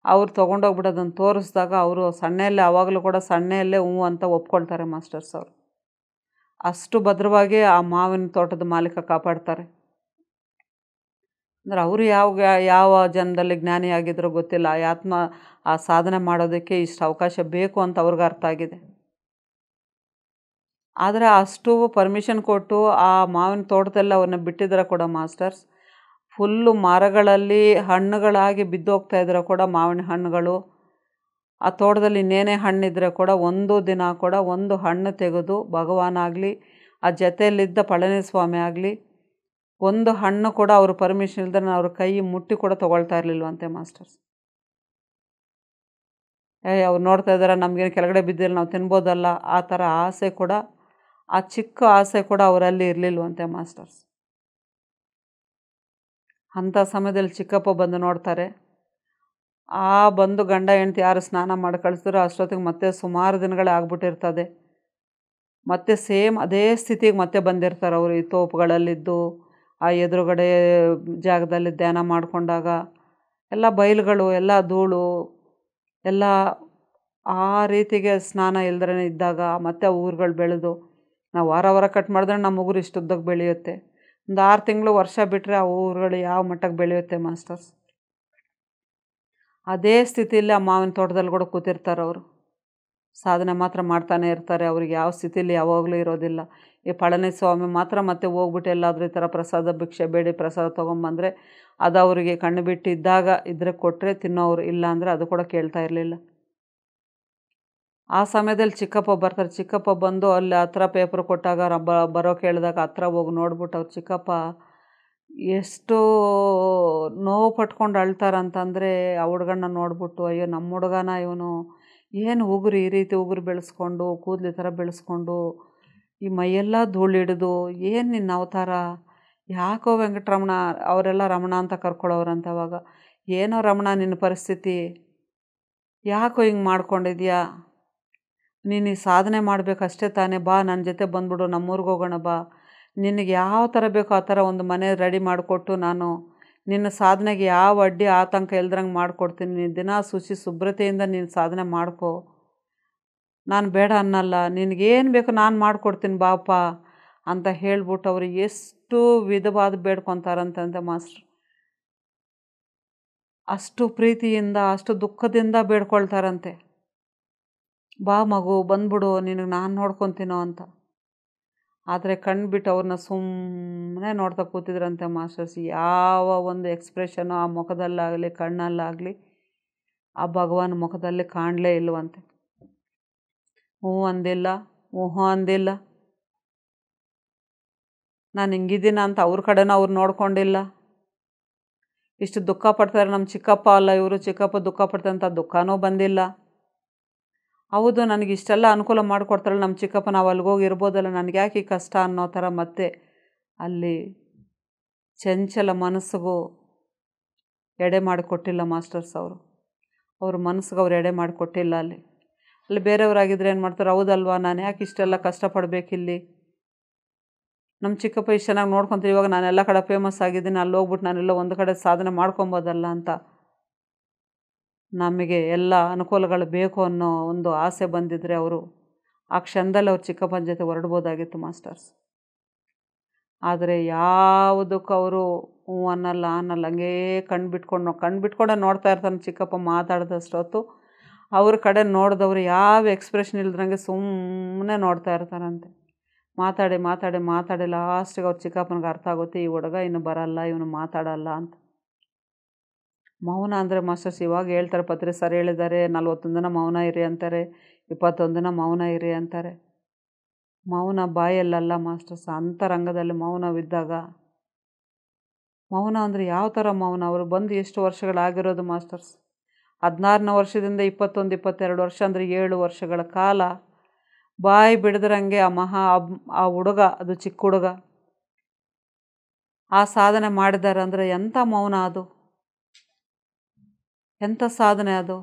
ಅವ್ರು ತೊಗೊಂಡೋಗ್ಬಿಟ್ಟು ಅದನ್ನು ತೋರಿಸಿದಾಗ ಅವರು ಸಣ್ಣಯಲ್ಲೇ, ಆವಾಗಲೂ ಕೂಡ ಸಣ್ಣಯಲ್ಲೇ ಹ್ಞೂ ಅಂತ ಒಪ್ಕೊಳ್ತಾರೆ ಮಾಸ್ಟರ್ಸ್ ಅವರು. ಅಷ್ಟು ಭದ್ರವಾಗಿ ಆ ಮಾವಿನ ತೋಟದ ಮಾಲೀಕ ಕಾಪಾಡ್ತಾರೆ. ಅಂದರೆ ಅವರು ಯಾವ ಜನ್ಮದಲ್ಲಿ ಜ್ಞಾನಿಯಾಗಿದ್ರೋ ಗೊತ್ತಿಲ್ಲ, ಆ ಸಾಧನೆ ಮಾಡೋದಕ್ಕೆ ಇಷ್ಟು ಅವಕಾಶ ಬೇಕು ಅಂತ ಅವ್ರಿಗೆ ಅರ್ಥ ಆಗಿದೆ. ಆದರೆ ಅಷ್ಟು ಪರ್ಮಿಷನ್ ಕೊಟ್ಟು ಆ ಮಾವಿನ ತೋಟದಲ್ಲಿ ಅವ್ರನ್ನ ಬಿಟ್ಟಿದ್ರೆ ಕೂಡ ಮಾಸ್ಟರ್ಸ್, ಫುಲ್ಲು ಮರಗಳಲ್ಲಿ ಹಣ್ಣುಗಳಾಗಿ ಬಿದ್ದೋಗ್ತಾ ಇದ್ರೆ ಕೂಡ ಮಾವಿನ ಹಣ್ಣುಗಳು, ಆ ತೋಟದಲ್ಲಿ ಇನ್ನೇನೇ ಹಣ್ಣಿದ್ರೆ ಕೂಡ ಒಂದು ದಿನ ಕೂಡ ಒಂದು ಹಣ್ಣು ತೆಗೆದು ಭಗವಾನಾಗಲಿ ಆ ಜೊತೆಯಲ್ಲಿದ್ದ ಪಳನಿಸ್ವಾಮಿ ಆಗಲಿ ಒಂದು ಹಣ್ಣು ಕೂಡ ಅವರು ಪರ್ಮಿಷನ್ ಇಲ್ದ್ರೆ ಅವ್ರ ಕೈ ಮುಟ್ಟಿ ಕೂಡ ತೊಗೊಳ್ತಾ ಇರಲಿಲ್ವಂತೆ ಮಾಸ್ಟರ್ಸ್. ಅವ್ರು ನೋಡ್ತಾ ಇದ್ದಾರೆ, ನಮಗೇನು ಕೆಳಗಡೆ ಬಿದ್ದಿಲ್ಲ, ನಾವು ತಿನ್ಬೋದಲ್ಲ, ಆ ಥರ ಆಸೆ ಕೂಡ, ಆ ಚಿಕ್ಕ ಆಸೆ ಕೂಡ ಅವರಲ್ಲಿ ಇರಲಿಲ್ವಂತೆ ಮಾಸ್ಟರ್ಸ್. ಅಂಥ ಸಮಯದಲ್ಲಿ ಚಿಕ್ಕಪ್ಪ ಬಂದು ನೋಡ್ತಾರೆ. ಬಂದು ಗಂಡ ಹೆಂಡ್ತಿ ಯಾರು ಸ್ನಾನ ಮಾಡಿ ಕಳಿಸಿದ್ರು ಅಷ್ಟೊತ್ತಿಗೆ ಮತ್ತೆ ಸುಮಾರು ದಿನಗಳೇ ಆಗ್ಬಿಟ್ಟಿರ್ತದೆ. ಮತ್ತೆ ಸೇಮ್ ಅದೇ ಸ್ಥಿತಿಗೆ ಮತ್ತೆ ಬಂದಿರ್ತಾರೆ ಅವರು. ಈ ತೋಪುಗಳಲ್ಲಿದ್ದು ಆ ಎದುರುಗಡೆ ಜಾಗದಲ್ಲಿ ಧ್ಯಾನ ಮಾಡಿಕೊಂಡಾಗ ಎಲ್ಲ ಬಯಲುಗಳು, ಎಲ್ಲ ಧೂಳು, ಎಲ್ಲ ಆ ರೀತಿಗೆ ಸ್ನಾನ ಇಲ್ದೇ ಇದ್ದಾಗ ಮತ್ತೆ ಊರುಗಳು ಬೆಳೆದು, ನಾವು ವಾರ ಕಟ್ ಮಾಡಿದ್ರೆ ನಮ್ಮ ಉಗುರು ಇಷ್ಟು ಉದ್ದಕ್ಕೆ ಬೆಳೆಯುತ್ತೆ. ಒಂದು 6 ತಿಂಗಳು ವರ್ಷ ಬಿಟ್ಟರೆ ಆ ಊರುಗಳು ಯಾವ ಮಟ್ಟಕ್ಕೆ ಬೆಳೆಯುತ್ತೆ ಮಾಸ್ಟರ್ಸ್. ಅದೇ ಸ್ಥಿತಿಯಲ್ಲಿ ಆ ಮಾವಿನ ತೋಟದಲ್ಲಿ ಕೂಡ ಕೂತಿರ್ತಾರೆ ಅವರು. ಸಾಧನೆ ಮಾತ್ರ ಮಾಡ್ತಾನೆ ಇರ್ತಾರೆ. ಅವ್ರಿಗೆ ಯಾವ ಸ್ಥಿತಿಯಲ್ಲಿ ಯಾವಾಗಲೂ ಇರೋದಿಲ್ಲ. ಈ ಪಳನಿಸ್ವಾಮಿ ಮಾತ್ರ ಮತ್ತೆ ಹೋಗ್ಬಿಟ್ಟು ಎಲ್ಲಾದರೂ ಈ ಥರ ಪ್ರಸಾದ ಭಿಕ್ಷೆ ಬೇಡಿ ಪ್ರಸಾದ ತೊಗೊಂಬಂದರೆ ಅದು ಅವರಿಗೆ ಕಣ್ಣು ಬಿಟ್ಟು ಇದ್ದರೆ ಕೊಟ್ಟರೆ ತಿನ್ನೋರು, ಇಲ್ಲ ಅಂದರೆ ಅದು ಕೂಡ ಕೇಳ್ತಾ ಇರಲಿಲ್ಲ. ಆ ಸಮಯದಲ್ಲಿ ಚಿಕ್ಕಪ್ಪ ಬರ್ತಾರೆ. ಚಿಕ್ಕಪ್ಪ ಬಂದು ಅಲ್ಲಿ ಹತ್ರ ಪೇಪರ್ ಕೊಟ್ಟಾಗ ಬರೋಕೆ ಹೇಳಿದಾಗ ಹತ್ರ ಹೋಗಿ ನೋಡ್ಬಿಟ್ಟು ಅವ್ರ ಚಿಕ್ಕಪ್ಪ ಎಷ್ಟು ನೋವು ಪಟ್ಕೊಂಡು ಅಳ್ತಾರಂತಂದರೆ ಆ ಹುಡುಗನ್ನ ನೋಡ್ಬಿಟ್ಟು, ಅಯ್ಯೋ ನಮ್ಮ ಹುಡುಗನ ಇವನು, ಏನು ಉಗುರು ಈ ರೀತಿ ಉಗುರು ಬೆಳೆಸ್ಕೊಂಡು, ಕೂದಲು ಈ ಥರ ಬೆಳೆಸ್ಕೊಂಡು, ಈ ಮೈಯೆಲ್ಲ ಧೂಳಿಡಿದು, ಏನು ನಿನ್ನ ಅವತಾರ, ಯಾಕೋ ವೆಂಕಟರಮಣ, ಅವರೆಲ್ಲ ರಮಣ ಅಂತ ಕರ್ಕೊಳ್ಳೋರಂತ. ಅವಾಗ ಏನೋ ರಮಣ ನಿನ್ನ ಪರಿಸ್ಥಿತಿ, ಯಾಕೋ ಹಿಂಗೆ ಮಾಡ್ಕೊಂಡಿದ್ಯಾ, ನೀನು ಈ ಸಾಧನೆ ಮಾಡಬೇಕಷ್ಟೇ ತಾನೇ, ಬಾ ನನ್ನ ಜೊತೆ ಬಂದ್ಬಿಡು, ನಮ್ಮೂರಿಗೆ ಹೋಗೋಣ ಬಾ, ನಿನಗೆ ಯಾವ ಥರ ಬೇಕೋ ಆ ಥರ ಒಂದು ಮನೆ ರೆಡಿ ಮಾಡಿಕೊಟ್ಟು ನಾನು ನಿನ್ನ ಸಾಧನೆಗೆ ಯಾವ ಅಡ್ಡಿ ಆತಂಕ ಇಲ್ದ್ರಂಗೆ ಮಾಡಿಕೊಡ್ತೀನಿ, ನೀನು ದಿನ ಶುಭ್ರತೆಯಿಂದ ನೀನು ಸಾಧನೆ ಮಾಡ್ಕೊ, ನಾನು ಬೇಡ ಅನ್ನಲ್ಲ, ನಿನಗೇನು ಬೇಕು ನಾನು ಮಾಡಿಕೊಡ್ತೀನಿ ಬಾಪ ಅಂತ ಹೇಳ್ಬಿಟ್ಟು ಅವರು ಎಷ್ಟು ವಿಧವಾದ ಬೇಡ್ಕೊತಾರಂತಂತೆ ಮಾಸ್ಟ್ರು. ಅಷ್ಟು ಪ್ರೀತಿಯಿಂದ ಅಷ್ಟು ದುಃಖದಿಂದ ಬೇಡ್ಕೊಳ್ತಾರಂತೆ, ಬಾ ಮಗು ಬಂದ್ಬಿಡು, ನಿನಗೆ ನಾನು ನೋಡ್ಕೊತೀನೋ ಅಂತ. ಆದರೆ ಕಣ್ಬಿಟ್ಟು ಅವ್ರನ್ನ ಸುಮ್ಮನೆ ನೋಡ್ತಾ ಕೂತಿದ್ರಂತೆ ಮಾಸ್ಟರ್ಸ್. ಯಾವ ಒಂದು ಎಕ್ಸ್ಪ್ರೆಷನು ಆ ಮುಖದಲ್ಲಾಗಲಿ ಕಣ್ಣಲ್ಲಾಗಲಿ ಆ ಭಗವಾನ್ ಮುಖದಲ್ಲಿ ಕಾಣಲೇ ಇಲ್ವಂತೆ. ಹ್ಞೂ ಅಂದಿಲ್ಲ, ಹ್ಞೂ ಅಂದಿಲ್ಲ, ನಾನು ಹಿಂಗಿದ್ದೀನ ಅಂತ ಅವ್ರ ಕಡೆನೂ ಅವ್ರು ನೋಡ್ಕೊಂಡಿಲ್ಲ. ಇಷ್ಟು ದುಃಖ ಪಡ್ತಾರೆ, ನಮ್ಮ ಚಿಕ್ಕಪ್ಪ ಅಲ್ಲ ಇವರು, ಚಿಕ್ಕಪ್ಪ ದುಃಖ ಪಡ್ತಾರೆ ಅಂತ ದುಃಖನೂ ಬಂದಿಲ್ಲ. ಹೌದು, ನನಗೆ ಇಷ್ಟೆಲ್ಲ ಅನುಕೂಲ ಮಾಡಿಕೊಡ್ತಾರಲ್ಲ ನಮ್ಮ ಚಿಕ್ಕಪ್ಪ, ನಾವು ಅಲ್ಲಿಗೋಗಿ ಇರ್ಬೋದಲ್ಲ, ನನಗೆ ಯಾಕೆ ಈ ಕಷ್ಟ ಅನ್ನೋ ಥರ ಮತ್ತೆ ಅಲ್ಲಿ ಚಂಚಲ ಮನಸ್ಸಿಗೂ ಎಡೆ ಮಾಡಿಕೊಟ್ಟಿಲ್ಲ ಮಾಸ್ಟರ್ಸ್ ಅವರು. ಅವ್ರ ಮನಸ್ಸಿಗೆ ಅವ್ರು ಎಡೆ ಮಾಡಿಕೊಟ್ಟಿಲ್ಲ. ಅಲ್ಲಿ ಬೇರೆಯವರಾಗಿದ್ದರೆ ಏನು ಮಾಡ್ತಾರೆ, ಹೌದಲ್ವಾ, ನಾನು ಯಾಕೆ ಇಷ್ಟೆಲ್ಲ ಕಷ್ಟಪಡಬೇಕಿಲ್ಲಿ, ನಮ್ಮ ಚಿಕ್ಕಪ್ಪ ಇಷ್ಟು ಚೆನ್ನಾಗಿ ನೋಡ್ಕೊತೀವಿ, ಇವಾಗ ನಾನೆಲ್ಲ ಕಡೆ ಫೇಮಸ್ ಆಗಿದ್ದೀನಿ, ಅಲ್ಲಿ ಹೋಗ್ಬಿಟ್ಟು ನಾನೆಲ್ಲ ಒಂದು ಕಡೆ ಸಾಧನೆ ಮಾಡ್ಕೊಬೋದಲ್ಲ ಅಂತ ನಮಗೆ ಎಲ್ಲ ಅನುಕೂಲಗಳು ಬೇಕು ಅನ್ನೋ ಒಂದು ಆಸೆ ಬಂದಿದ್ದರೆ ಅವರು ಆ ಕ್ಷಣದಲ್ಲಿ ಅವ್ರ ಚಿಕ್ಕಪ್ಪನ ಜೊತೆ ಹೊರಡ್ಬೋದಾಗಿತ್ತು ಮಾಸ್ಟರ್ಸ್. ಆದರೆ ಯಾವುದಕ್ಕೂ ಅವರು ಹ್ಞೂ ಅನ್ನಲ್ಲ ಹಂಗೇ ಕಣ್ಣು ಬಿಟ್ಕೊಂಡೆ ನೋಡ್ತಾ ಇರ್ತಾನೆ ಚಿಕ್ಕಪ್ಪ ಮಾತಾಡಿದಷ್ಟೊತ್ತು. ಅವ್ರ ಕಡೆ ನೋಡಿದವ್ರು ಯಾವ ಎಕ್ಸ್ಪ್ರೆಷನ್ ಇಲ್ದ್ರಂಗೆ ಸುಮ್ಮನೆ ನೋಡ್ತಾ ಇರ್ತಾರಂತೆ. ಮಾತಾಡಿ ಲಾಸ್ಟಿಗೆ ಅವ್ರ ಚಿಕ್ಕಪ್ಪನಿಗೆ ಅರ್ಥ ಆಗುತ್ತೆ, ಈ ಹುಡುಗ ಇನ್ನು ಬರಲ್ಲ, ಇವನು ಮಾತಾಡಲ್ಲ ಅಂತ. ಮೌನ ಅಂದರೆ ಮಾಸ್ಟರ್ಸ್ ಇವಾಗ ಹೇಳ್ತಾರೆ, ಪತ್ರಿ ಸರ್ ಹೇಳಿದ್ದಾರೆ, 41 ದಿನ ಮೌನ ಇರಿ ಅಂತಾರೆ, 21 ದಿನ ಮೌನ ಇರಿ ಅಂತಾರೆ. ಮೌನ ಬಾಯಲ್ಲಲ್ಲ ಮಾಸ್ಟರ್ಸ್, ಅಂತರಂಗದಲ್ಲಿ ಮೌನವಿದ್ದಾಗ. ಮೌನ ಅಂದರೆ ಯಾವ ಥರ ಮೌನ? ಅವರು ಬಂದು ಎಷ್ಟು ವರ್ಷಗಳಾಗಿರೋದು ಮಾಸ್ಟರ್ಸ್? 16ನೇ ವರ್ಷದಿಂದ 21, 22 ವರ್ಷ ಅಂದರೆ 7 ವರ್ಷಗಳ ಕಾಲ ಬಾಯಿ ಬಿಡದ್ರಂಗೆ ಆ ಹುಡುಗ, ಅದು ಚಿಕ್ಕ ಹುಡುಗ, ಆ ಸಾಧನೆ ಮಾಡಿದ್ದಾರೆ ಅಂದರೆ ಎಂಥ ಮೌನ ಅದು, ಎಂಥ ಸಾಧನೆ ಅದು.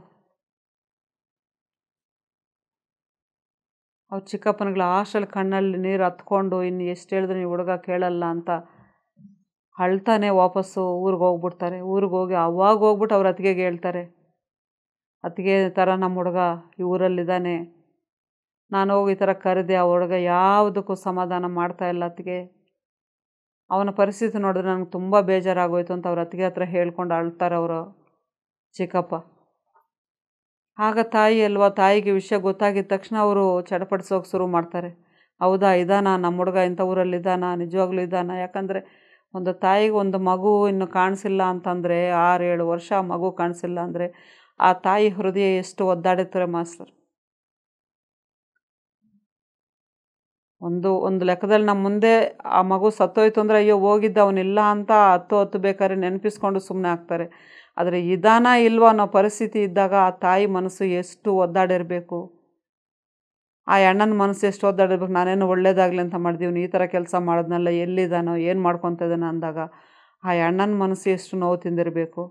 ಅವ್ರ ಚಿಕ್ಕಪ್ಪನಿಗೆ ಲಾಸ್ಟಲ್ಲಿ ಕಣ್ಣಲ್ಲಿ ನೀರು ಹತ್ಕೊಂಡು ಇನ್ನು ಎಷ್ಟು ಹೇಳಿದ್ರು ಈ ಹುಡುಗ ಕೇಳಲ್ಲ ಅಂತ ಅಳ್ತಾನೆ ವಾಪಸ್ಸು ಊರಿಗೆ ಹೋಗ್ಬಿಡ್ತಾರೆ. ಊರಿಗೆ ಹೋಗಿ ಅವಾಗ ಹೋಗ್ಬಿಟ್ಟು ಅವ್ರ ಅತ್ತಿಗೆಗೆ ಹೇಳ್ತಾರೆ, ಅತ್ತಿಗೆ ಈ ಥರ ನಮ್ಮ ಹುಡುಗ ಈ ಊರಲ್ಲಿದ್ದಾನೆ, ನಾನು ಹೋಗಿ ಈ ಥರ ಕರೆದೆ, ಆ ಹುಡುಗ ಯಾವುದಕ್ಕೂ ಸಮಾಧಾನ ಮಾಡ್ತಾಯಿಲ್ಲ ಅತ್ತಿಗೆ, ಅವನ ಪರಿಸ್ಥಿತಿ ನೋಡಿದ್ರೆ ನನಗೆ ತುಂಬ ಬೇಜಾರಾಗೋಯ್ತು ಅಂತ ಅವ್ರ ಅತ್ತಿಗೆ ಹತ್ರ ಹೇಳ್ಕೊಂಡು ಅಳ್ತಾರೆ ಅವರು ಚಿಕ್ಕಪ್ಪ. ಆಗ ತಾಯಿ ಅಲ್ವಾ, ತಾಯಿಗೆ ವಿಷಯ ಗೊತ್ತಾಗಿದ್ದ ತಕ್ಷಣ ಅವರು ಚಡಪಡಿಸೋಕೆ ಶುರು ಮಾಡ್ತಾರೆ. ಹೌದಾ, ಇದಾನ ನಮ್ಮ ಹುಡುಗ ಇಂಥ ಊರಲ್ಲಿ ಇದ್ದಾನ, ನಿಜವಾಗ್ಲೂ ಇದ್ದಾನ? ಯಾಕಂದರೆ ಒಂದು ತಾಯಿಗೆ ಒಂದು ಮಗು ಇನ್ನು ಕಾಣಿಸಿಲ್ಲ ಅಂತಂದರೆ, 6-7 ವರ್ಷ ಆ ಮಗು ಕಾಣಿಸಿಲ್ಲ ಅಂದರೆ ಆ ತಾಯಿ ಹೃದಯ ಎಷ್ಟು ಒದ್ದಾಡಿರ್ತಾರೆ ಮಾಸ್ಟರ್. ಒಂದು ಲೆಕ್ಕದಲ್ಲಿ ನಮ್ಮ ಮುಂದೆ ಆ ಮಗು ಸತ್ತೋಯ್ತು ಅಂದರೆ ಅಯ್ಯೋ ಹೋಗಿದ್ದ ಅವನಿಲ್ಲ ಅಂತ ಹತ್ತು ಬೇಕಾದ್ರೆ ನೆನಪಿಸ್ಕೊಂಡು ಸುಮ್ಮನೆ ಆಗ್ತಾರೆ. ಆದರೆ ಇದಾನ ಇಲ್ವೋ ಅನ್ನೋ ಪರಿಸ್ಥಿತಿ ಇದ್ದಾಗ ಆ ತಾಯಿ ಮನಸ್ಸು ಎಷ್ಟು ಒದ್ದಾಡಿರಬೇಕು, ಆ ಅಣ್ಣನ ಮನಸ್ಸು ಎಷ್ಟು ಒದ್ದಾಡಿರ್ಬೇಕು. ನಾನೇನು ಒಳ್ಳೇದಾಗಲಿ ಅಂತ ಮಾಡಿದೀವಿ, ಈ ಥರ ಕೆಲಸ ಮಾಡಿದ್ನಲ್ಲ, ಎಲ್ಲಿದ್ದಾನೋ, ಏನು ಮಾಡ್ಕೊತ ಇದ್ದಾನೋ ಅಂದಾಗ ಆ ಅಣ್ಣನ ಮನಸ್ಸು ಎಷ್ಟು ನೋವು ತಿಂದಿರಬೇಕು.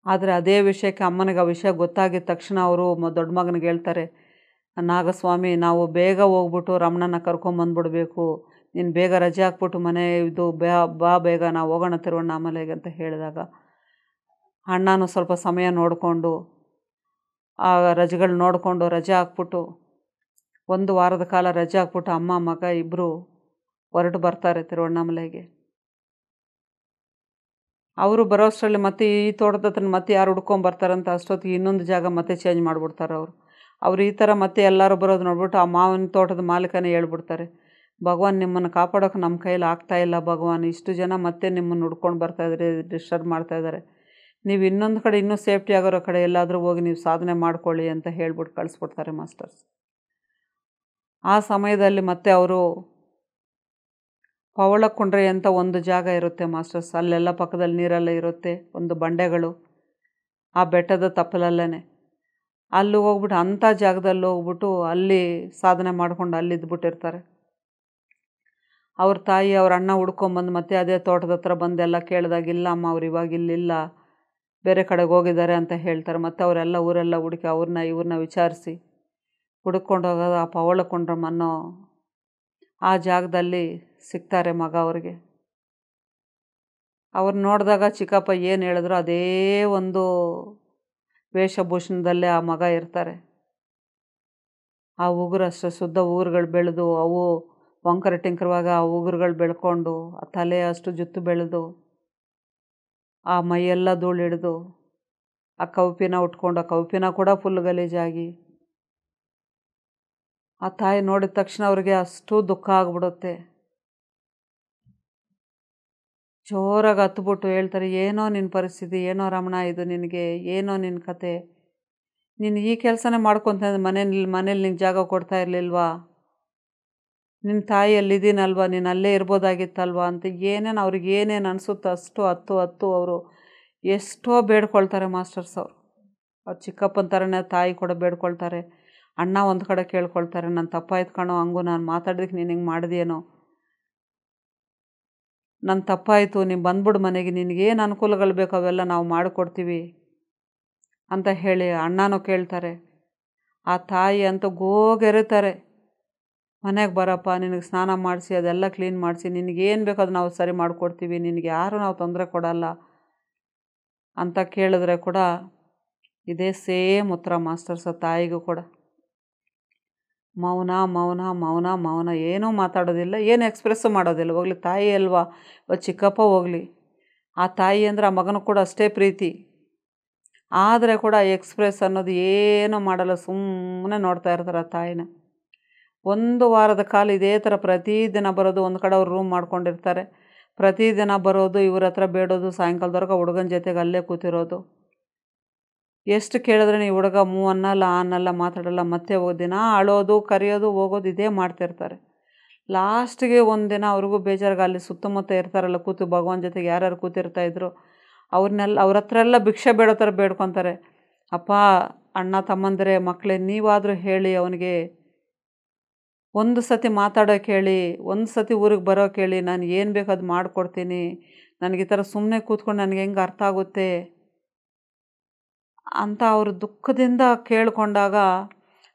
ಆದರೆ ಅದೇ ವಿಷಯಕ್ಕೆ ಅಮ್ಮನಿಗೆ ಆ ವಿಷಯ ಗೊತ್ತಾಗಿದ್ದ ತಕ್ಷಣ ಅವರು ದೊಡ್ಡ ಮಗನಿಗೆ ಹೇಳ್ತಾರೆ, ನಾಗಸ್ವಾಮಿ ನಾವು ಬೇಗ ಹೋಗ್ಬಿಟ್ಟು ರಮಣನ ಕರ್ಕೊಂಬಂದ್ಬಿಡ್ಬೇಕು, ನೀನು ಬೇಗ ರಜೆ ಹಾಕ್ಬಿಟ್ಟು ಮನೆ ಇದು ಬಾ ಬೇಗ ನಾವು ಹೋಗೋಣ ತಿರುವಣ್ಣಾಮಲೆಗೆ ಅಂತ ಹೇಳಿದಾಗ ಅಣ್ಣನೂ ಸ್ವಲ್ಪ ಸಮಯ ನೋಡಿಕೊಂಡು ಆ ರಜೆಗಳು ನೋಡಿಕೊಂಡು ರಜೆ ಹಾಕ್ಬಿಟ್ಟು 1 ವಾರದ ಕಾಲ ರಜೆ ಹಾಕ್ಬಿಟ್ಟು ಅಮ್ಮ ಮಗ ಇಬ್ಬರು ಹೊರಟು ಬರ್ತಾರೆ ತಿರುವಣ್ಣಾಮಲೆಗೆ. ಅವರು ಬರೋಷ್ಟರಲ್ಲಿ ಮತ್ತೆ ಈ ತೋಟದ ಹತ್ರ ಮತ್ತೆ ಯಾರು ಹುಡ್ಕೊಂಬರ್ತಾರಂತ ಅಷ್ಟೊತ್ತಿಗೆ ಇನ್ನೊಂದು ಜಾಗ ಮತ್ತೆ ಚೇಂಜ್ ಮಾಡಿಬಿಡ್ತಾರೆ ಅವರು ಈ ಥರ ಮತ್ತೆ ಎಲ್ಲರೂ ಬರೋದು ನೋಡ್ಬಿಟ್ಟು ಆ ಮಾವಿನ ತೋಟದ ಮಾಲೀಕನೇ ಹೇಳ್ಬಿಡ್ತಾರೆ, ಭಗವಾನ್ ನಿಮ್ಮನ್ನು ಕಾಪಾಡೋಕೆ ನಮ್ಮ ಕೈಲಿ ಆಗ್ತಾಯಿಲ್ಲ ಭಗವಾನ್, ಇಷ್ಟು ಜನ ಮತ್ತೆ ನಿಮ್ಮನ್ನು ಹುಡ್ಕೊಂಡು ಬರ್ತಾಯಿದ್ದಾರೆ, ಡಿಸ್ಟರ್ಬ್ ಮಾಡ್ತಾಯಿದ್ದಾರೆ, ನೀವು ಇನ್ನೊಂದು ಕಡೆ ಇನ್ನೂ ಸೇಫ್ಟಿ ಆಗೋರೋ ಕಡೆ ಎಲ್ಲಾದರೂ ಹೋಗಿ ನೀವು ಸಾಧನೆ ಮಾಡ್ಕೊಳ್ಳಿ ಅಂತ ಹೇಳ್ಬಿಟ್ಟು ಕಳಿಸ್ಬಿಡ್ತಾರೆ ಮಾಸ್ಟರ್ಸ್. ಆ ಸಮಯದಲ್ಲಿ ಮತ್ತೆ ಅವರು ಪವಳಕುಂಡ್ರೆ ಅಂತ ಒಂದು ಜಾಗ ಇರುತ್ತೆ ಮಾಸ್ಟರ್ಸ್, ಅಲ್ಲೆಲ್ಲ ಪಕ್ಕದಲ್ಲಿ ನೀರೆಲ್ಲ ಇರುತ್ತೆ, ಒಂದು ಬಂಡೆಗಳು, ಆ ಬೆಟ್ಟದ ತಪ್ಪಲಲ್ಲೇ ಅಲ್ಲಿ ಹೋಗ್ಬಿಟ್ಟು ಅಂಥ ಜಾಗದಲ್ಲಿ ಹೋಗ್ಬಿಟ್ಟು ಅಲ್ಲಿ ಸಾಧನೆ ಮಾಡ್ಕೊಂಡು ಅಲ್ಲಿ ಇದ್ಬಿಟ್ಟಿರ್ತಾರೆ. ಅವ್ರ ತಾಯಿ ಅವ್ರ ಅಣ್ಣ ಹುಡ್ಕೊಂಬಂದು ಮತ್ತೆ ಅದೇ ತೋಟದ ಹತ್ರ ಬಂದೆಲ್ಲ ಕೇಳಿದಾಗ ಇಲ್ಲ ಅಮ್ಮ ಅವ್ರು ಇವಾಗ ಇಲ್ಲಿಲ್ಲ, ಬೇರೆ ಕಡೆಗೆ ಹೋಗಿದ್ದಾರೆ ಅಂತ ಹೇಳ್ತಾರೆ. ಮತ್ತು ಅವರೆಲ್ಲ ಊರೆಲ್ಲ ಹುಡುಕಿ ಅವ್ರನ್ನ ಇವ್ರನ್ನ ವಿಚಾರಿಸಿ ಹುಡುಕೊಂಡು ಹೋಗೋದು ಆ ಪವಳಕುಂಡ್ರಮ್ಮನ್ನೋ ಆ ಜಾಗದಲ್ಲಿ ಸಿಗ್ತಾರೆ ಮಗ ಅವ್ರಿಗೆ. ಅವ್ರು ನೋಡಿದಾಗ ಚಿಕ್ಕಪ್ಪ ಏನು ಹೇಳಿದ್ರು ಅದೇ ಒಂದು ವೇಷಭೂಷಣದಲ್ಲೇ ಆ ಮಗ ಇರ್ತಾರೆ. ಆ ಉಗುರು ಅಷ್ಟು ಶುದ್ಧ ಉಗುರುಗಳು ಬೆಳೆದು ಅವು ವಂಕರ ಟಿಂಕರವಾಗ ಆ ಉಗುರುಗಳು ಬೆಳ್ಕೊಂಡು ಆ ತಲೆ ಅಷ್ಟು ಜುತ್ತು ಬೆಳೆದು ಆ ಮೈಯೆಲ್ಲ ಧೂಳು ಹಿಡಿದು ಆ ಕೌಪಿನ ಉಟ್ಕೊಂಡು ಆ ಕೌಪಿನ ಕೂಡ ಫುಲ್ ಗಲೀಜಾಗಿ ಆ ತಾಯಿ ನೋಡಿದ ತಕ್ಷಣ ಅವ್ರಿಗೆ ಅಷ್ಟು ದುಃಖ ಆಗ್ಬಿಡುತ್ತೆ. ಜೋರಾಗಿ ಹತ್ಬಿಟ್ಟು ಹೇಳ್ತಾರೆ, ಏನೋ ನಿನ್ನ ಪರಿಸ್ಥಿತಿ, ಏನೋ ರಮಣ ಇದು ನಿನಗೆ, ಏನೋ ನಿನ್ನ ಕತೆ, ನೀನು ಈ ಕೆಲಸನೇ ಮಾಡ್ಕೊತ ಮನೇಲಿ ನಿಂಗೆ ಜಾಗ ಕೊಡ್ತಾ ಇರಲಿಲ್ವಾ, ನಿನ್ನ ತಾಯಿ ಅಲ್ಲಿದ್ದೀನಲ್ವ, ನೀನು ಅಲ್ಲೇ ಇರ್ಬೋದಾಗಿತ್ತಲ್ವ ಅಂತ ಏನೇನು ಅವ್ರಿಗೆ ಏನೇನು ಅನಿಸುತ್ತೋ ಅಷ್ಟು ಹತ್ತು ಅವರು ಎಷ್ಟೋ ಬೇಡ್ಕೊಳ್ತಾರೆ ಮಾಸ್ಟರ್ಸ್. ಅವ್ರು ಚಿಕ್ಕಪ್ಪನ ಥರನೇ ತಾಯಿ ಕೂಡ ಬೇಡ್ಕೊಳ್ತಾರೆ. ಅಣ್ಣ ಒಂದು ಕಡೆ ಕೇಳ್ಕೊಳ್ತಾರೆ, ನಾನು ತಪ್ಪಾಯ್ತು ಕಣೋ, ಹಂಗೂ ನಾನು ಮಾತಾಡಿದಕ್ಕೆ ನೀನು ಹಿಂಗೆ ಮಾಡಿದೆಯೇನೋ, ನನ್ನ ತಪ್ಪಾಯಿತು, ನೀನು ಬಂದ್ಬಿಡು ಮನೆಗೆ, ನಿನಗೇನು ಅನುಕೂಲಗಳು ಬೇಕು ಅವೆಲ್ಲ ನಾವು ಮಾಡಿಕೊಡ್ತೀವಿ ಅಂತ ಹೇಳಿ ಅಣ್ಣನೂ ಕೇಳ್ತಾರೆ. ಆ ತಾಯಿ ಅಂತೂ ಗೋಗೆರಿತಾರೆ, ಮನೆಗೆ ಬರಪ್ಪ, ನಿನಗೆ ಸ್ನಾನ ಮಾಡಿಸಿ ಅದೆಲ್ಲ ಕ್ಲೀನ್ ಮಾಡಿಸಿ ನಿನಗೇನು ಬೇಕೋ ಅದು ನಾವು ಸರಿ ಮಾಡಿಕೊಡ್ತೀವಿ, ನಿನಗೆ ಯಾರೂ ನಾವು ತೊಂದರೆ ಕೊಡಲ್ಲ ಅಂತ ಕೇಳಿದ್ರೆ ಕೂಡ ಇದೇ ಸೇಮ್ ಉತ್ತರ ಮಾಸ್ಟರ್ಸ್ ತಾಯಿಗೂ ಕೂಡ. ಮೌನ ಮೌನ ಮೌನ ಮೌನ, ಏನೂ ಮಾತಾಡೋದಿಲ್ಲ, ಏನು ಎಕ್ಸ್ಪ್ರೆಸ್ಸು ಮಾಡೋದಿಲ್ಲ. ಹೋಗಲಿ ತಾಯಿ ಅಲ್ವಾ, ಚಿಕ್ಕಪ್ಪ ಹೋಗಲಿ, ಆ ತಾಯಿ ಅಂದರೆ ಆ ಮಗನೂ ಕೂಡ ಅಷ್ಟೇ ಪ್ರೀತಿ. ಆದರೆ ಕೂಡ ಎಕ್ಸ್ಪ್ರೆಸ್ ಅನ್ನೋದು ಏನೂ ಮಾಡಲ್ಲ, ಸುಮ್ಮನೆ ನೋಡ್ತಾ ಇರ್ತಾರೆ ಆ ತಾಯಿನ. 1 ವಾರದ ಕಾಲ ಇದೇ ಥರ ಪ್ರತಿದಿನ ಬರೋದು, ಒಂದು ಕಡೆ ಅವ್ರು ರೂಮ್ ಮಾಡ್ಕೊಂಡಿರ್ತಾರೆ, ಪ್ರತಿದಿನ ಬರೋದು, ಇವ್ರ ಹತ್ರ ಬೇಡೋದು, ಸಾಯಂಕಾಲದವರೆಗೆ ಹುಡುಗನ ಜೊತೆಗೆ ಅಲ್ಲೇ ಕೂತಿರೋದು. ಎಷ್ಟು ಕೇಳಿದ್ರೆ ಈ ಹುಡುಗ ಮೂ ಅನ್ನಲ್ಲ, ಅನ್ನಲ್ಲ, ಮಾತಾಡಲ್ಲ, ಮತ್ತೆ ದಿನ ಅಳೋದು, ಕರೆಯೋದು, ಹೋಗೋದು ಇದೇ ಮಾಡ್ತಿರ್ತಾರೆ. ಲಾಸ್ಟಿಗೆ ಒಂದಿನ ಅವ್ರಿಗೂ ಬೇಜಾರಾಗಿ ಅಲ್ಲಿ ಸುತ್ತಮುತ್ತ ಇರ್ತಾರಲ್ಲ ಕೂತು ಭಗವಾನ್ ಜೊತೆಗೆ ಯಾರ್ಯಾರು ಕೂತಿರ್ತಾಯಿದ್ರು ಅವ್ರ ಹತ್ರ ಎಲ್ಲ ಭಿಕ್ಷೆ ಬೇಡೋ ಥರ ಬೇಡ್ಕೊತಾರೆ. ಅಪ್ಪ, ಅಣ್ಣ ತಮ್ಮಂದಿರೇ, ಮಕ್ಕಳೇ, ನೀವಾದರೂ ಹೇಳಿ ಅವನಿಗೆ, ಒಂದು ಸತಿ ಮಾತಾಡೋಕೆ ಹೇಳಿ, ಒಂದು ಸತಿ ಊರಿಗೆ ಬರೋಕೆ ಹೇಳಿ, ನಾನು ಏನು ಬೇಕು ಅದು ಮಾಡಿಕೊಡ್ತೀನಿ, ನನಗೆ ಈ ಥರ ಸುಮ್ಮನೆ ಕೂತ್ಕೊಂಡು ನನಗೆ ಹೆಂಗೆ ಅರ್ಥ ಆಗುತ್ತೆ ಅಂತ ಅವರು ದುಃಖದಿಂದ ಕೇಳಿಕೊಂಡಾಗ,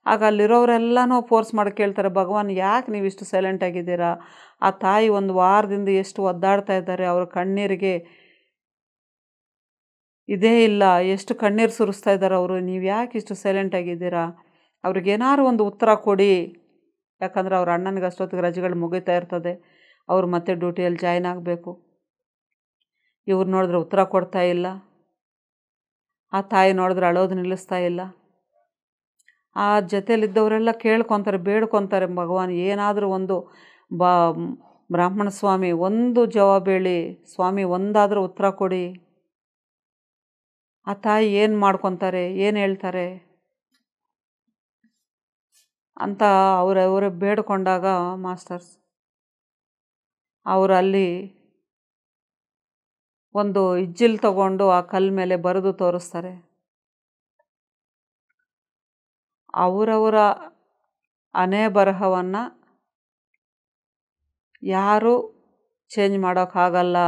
ಆಗ ಅಲ್ಲಿರೋರೆಲ್ಲನೂ ಫೋರ್ಸ್ ಮಾಡಿ ಕೇಳ್ತಾರೆ, ಭಗವಾನ್ ಯಾಕೆ ನೀವು ಇಷ್ಟು ಸೈಲೆಂಟಾಗಿದ್ದೀರಾ? ಆ ತಾಯಿ 1 ವಾರದಿಂದ ಎಷ್ಟು ಒದ್ದಾಡ್ತಾ ಇದ್ದಾರೆ, ಅವ್ರ ಕಣ್ಣೀರಿಗೆ ಇದೇ ಇಲ್ಲ, ಎಷ್ಟು ಕಣ್ಣೀರು ಸುರಿಸ್ತಾ ಇದ್ದಾರೆ ಅವರು, ನೀವು ಯಾಕೆ ಇಷ್ಟು ಸೈಲೆಂಟಾಗಿದ್ದೀರಾ? ಅವ್ರಿಗೇನಾದ್ರು ಒಂದು ಉತ್ತರ ಕೊಡಿ. ಯಾಕಂದರೆ ಅವ್ರ ಅಣ್ಣನಿಗೆ ಅಷ್ಟೊತ್ತಿಗೆ ರಜೆಗಳು ಮುಗಿತಾ ಇರ್ತದೆ, ಅವ್ರು ಮತ್ತೆ ಡ್ಯೂಟಿಯಲ್ಲಿ ಜಾಯ್ನ್ ಆಗಬೇಕು. ಇವ್ರು ನೋಡಿದ್ರೆ ಉತ್ತರ ಕೊಡ್ತಾ ಇಲ್ಲ, ಆ ತಾಯಿ ನೋಡಿದ್ರೆ ಅಳೋದು ನಿಲ್ಲಿಸ್ತಾ ಇಲ್ಲ. ಆ ಜೊತೆಯಲ್ಲಿದ್ದವರೆಲ್ಲ ಕೇಳ್ಕೊತಾರೆ, ಬೇಡ್ಕೊತಾರೆ, ಭಗವಾನ್ ಏನಾದರೂ ಒಂದು ಬ್ರಾಹ್ಮಣ ಸ್ವಾಮಿ ಒಂದು ಜವಾಬ್ ಹೇಳಿ, ಸ್ವಾಮಿ ಒಂದಾದರೂ ಉತ್ತರ ಕೊಡಿ. ಆ ತಾಯಿ ಏನು ಮಾಡ್ಕೊತಾರೆ, ಏನು ಹೇಳ್ತಾರೆ ಅಂತ ಅವರವರೇ ಬೇಡ್ಕೊಂಡಾಗ ಮಾಸ್ಟರ್ಸ್ ಅವರು ಅಲ್ಲಿ ಒಂದು ಇಜ್ಜಿಲ್ ತಗೊಂಡು ಆ ಕಲ್ಲು ಮೇಲೆ ಬರೆದು ತೋರಿಸ್ತಾರೆ. ಅವರವರ ಹಣೆ ಬರಹವನ್ನು ಯಾರೂ ಚೇಂಜ್ ಮಾಡೋಕ್ಕಾಗಲ್ಲ.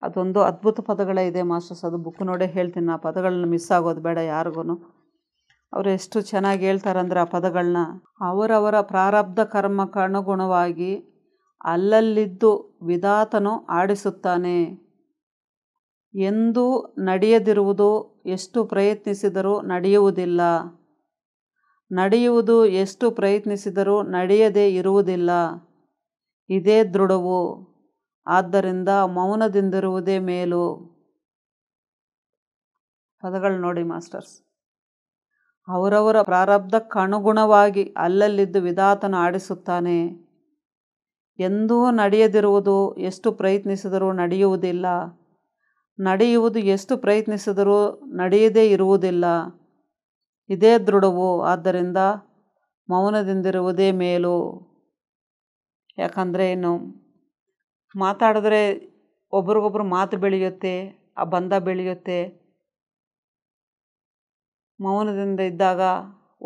ಅದೊಂದು ಅದ್ಭುತ ಪದಗಳೇ ಇದೆ ಮಾಸ್ಟರ್ಸ್, ಅದು ಬುಕ್ ನೋಡೇ ಹೇಳ್ತೀನಿ, ಆ ಪದಗಳನ್ನ ಮಿಸ್ ಆಗೋದು ಬೇಡ ಯಾರಿಗೂ. ಅವರು ಎಷ್ಟು ಚೆನ್ನಾಗಿ ಹೇಳ್ತಾರಂದರೆ ಆ ಪದಗಳನ್ನ, ಅವರವರ ಪ್ರಾರಬ್ಧ ಕರ್ಮಕ್ಕನುಗುಣವಾಗಿ ಅಲ್ಲಲ್ಲಿದ್ದು ವಿಧಾತನು ಆಡಿಸುತ್ತಾನೆ. ಎಂದೂ ನಡೆಯದಿರುವುದು ಎಷ್ಟು ಪ್ರಯತ್ನಿಸಿದರೂ ನಡೆಯುವುದಿಲ್ಲ, ನಡೆಯುವುದು ಎಷ್ಟು ಪ್ರಯತ್ನಿಸಿದರೂ ನಡೆಯದೇ ಇರುವುದಿಲ್ಲ. ಇದೇ ದೃಢವು, ಆದ್ದರಿಂದ ಮೌನದಿಂದಿರುವುದೇ ಮೇಲು. ಪದಗಳು ನೋಡಿ ಮಾಸ್ಟರ್ಸ್, ಅವರವರ ಪ್ರಾರಬ್ಧಕ್ಕನುಗುಣವಾಗಿ ಅಲ್ಲಲ್ಲಿದ್ದು ವಿಧಾತನು ಆಡಿಸುತ್ತಾನೆ. ಎಂದೂ ನಡೆಯದಿರುವುದು ಎಷ್ಟು ಪ್ರಯತ್ನಿಸಿದರೂ ನಡೆಯುವುದಿಲ್ಲ, ನಡೆಯುವುದು ಎಷ್ಟು ಪ್ರಯತ್ನಿಸಿದರೂ ನಡೆಯದೇ ಇರುವುದಿಲ್ಲ. ಇದೇ ದೃಢವು, ಆದ್ದರಿಂದ ಮೌನದಿಂದಿರುವುದೇ ಮೇಲು. ಯಾಕಂದರೆ ಇನ್ನು ಮಾತಾಡಿದ್ರೆ ಒಬ್ರಿಗೊಬ್ರು ಮಾತು ಬೆಳೆಯುತ್ತೆ, ಆ ಬಂಧ ಬೆಳೆಯುತ್ತೆ. ಮೌನದಿಂದ ಇದ್ದಾಗ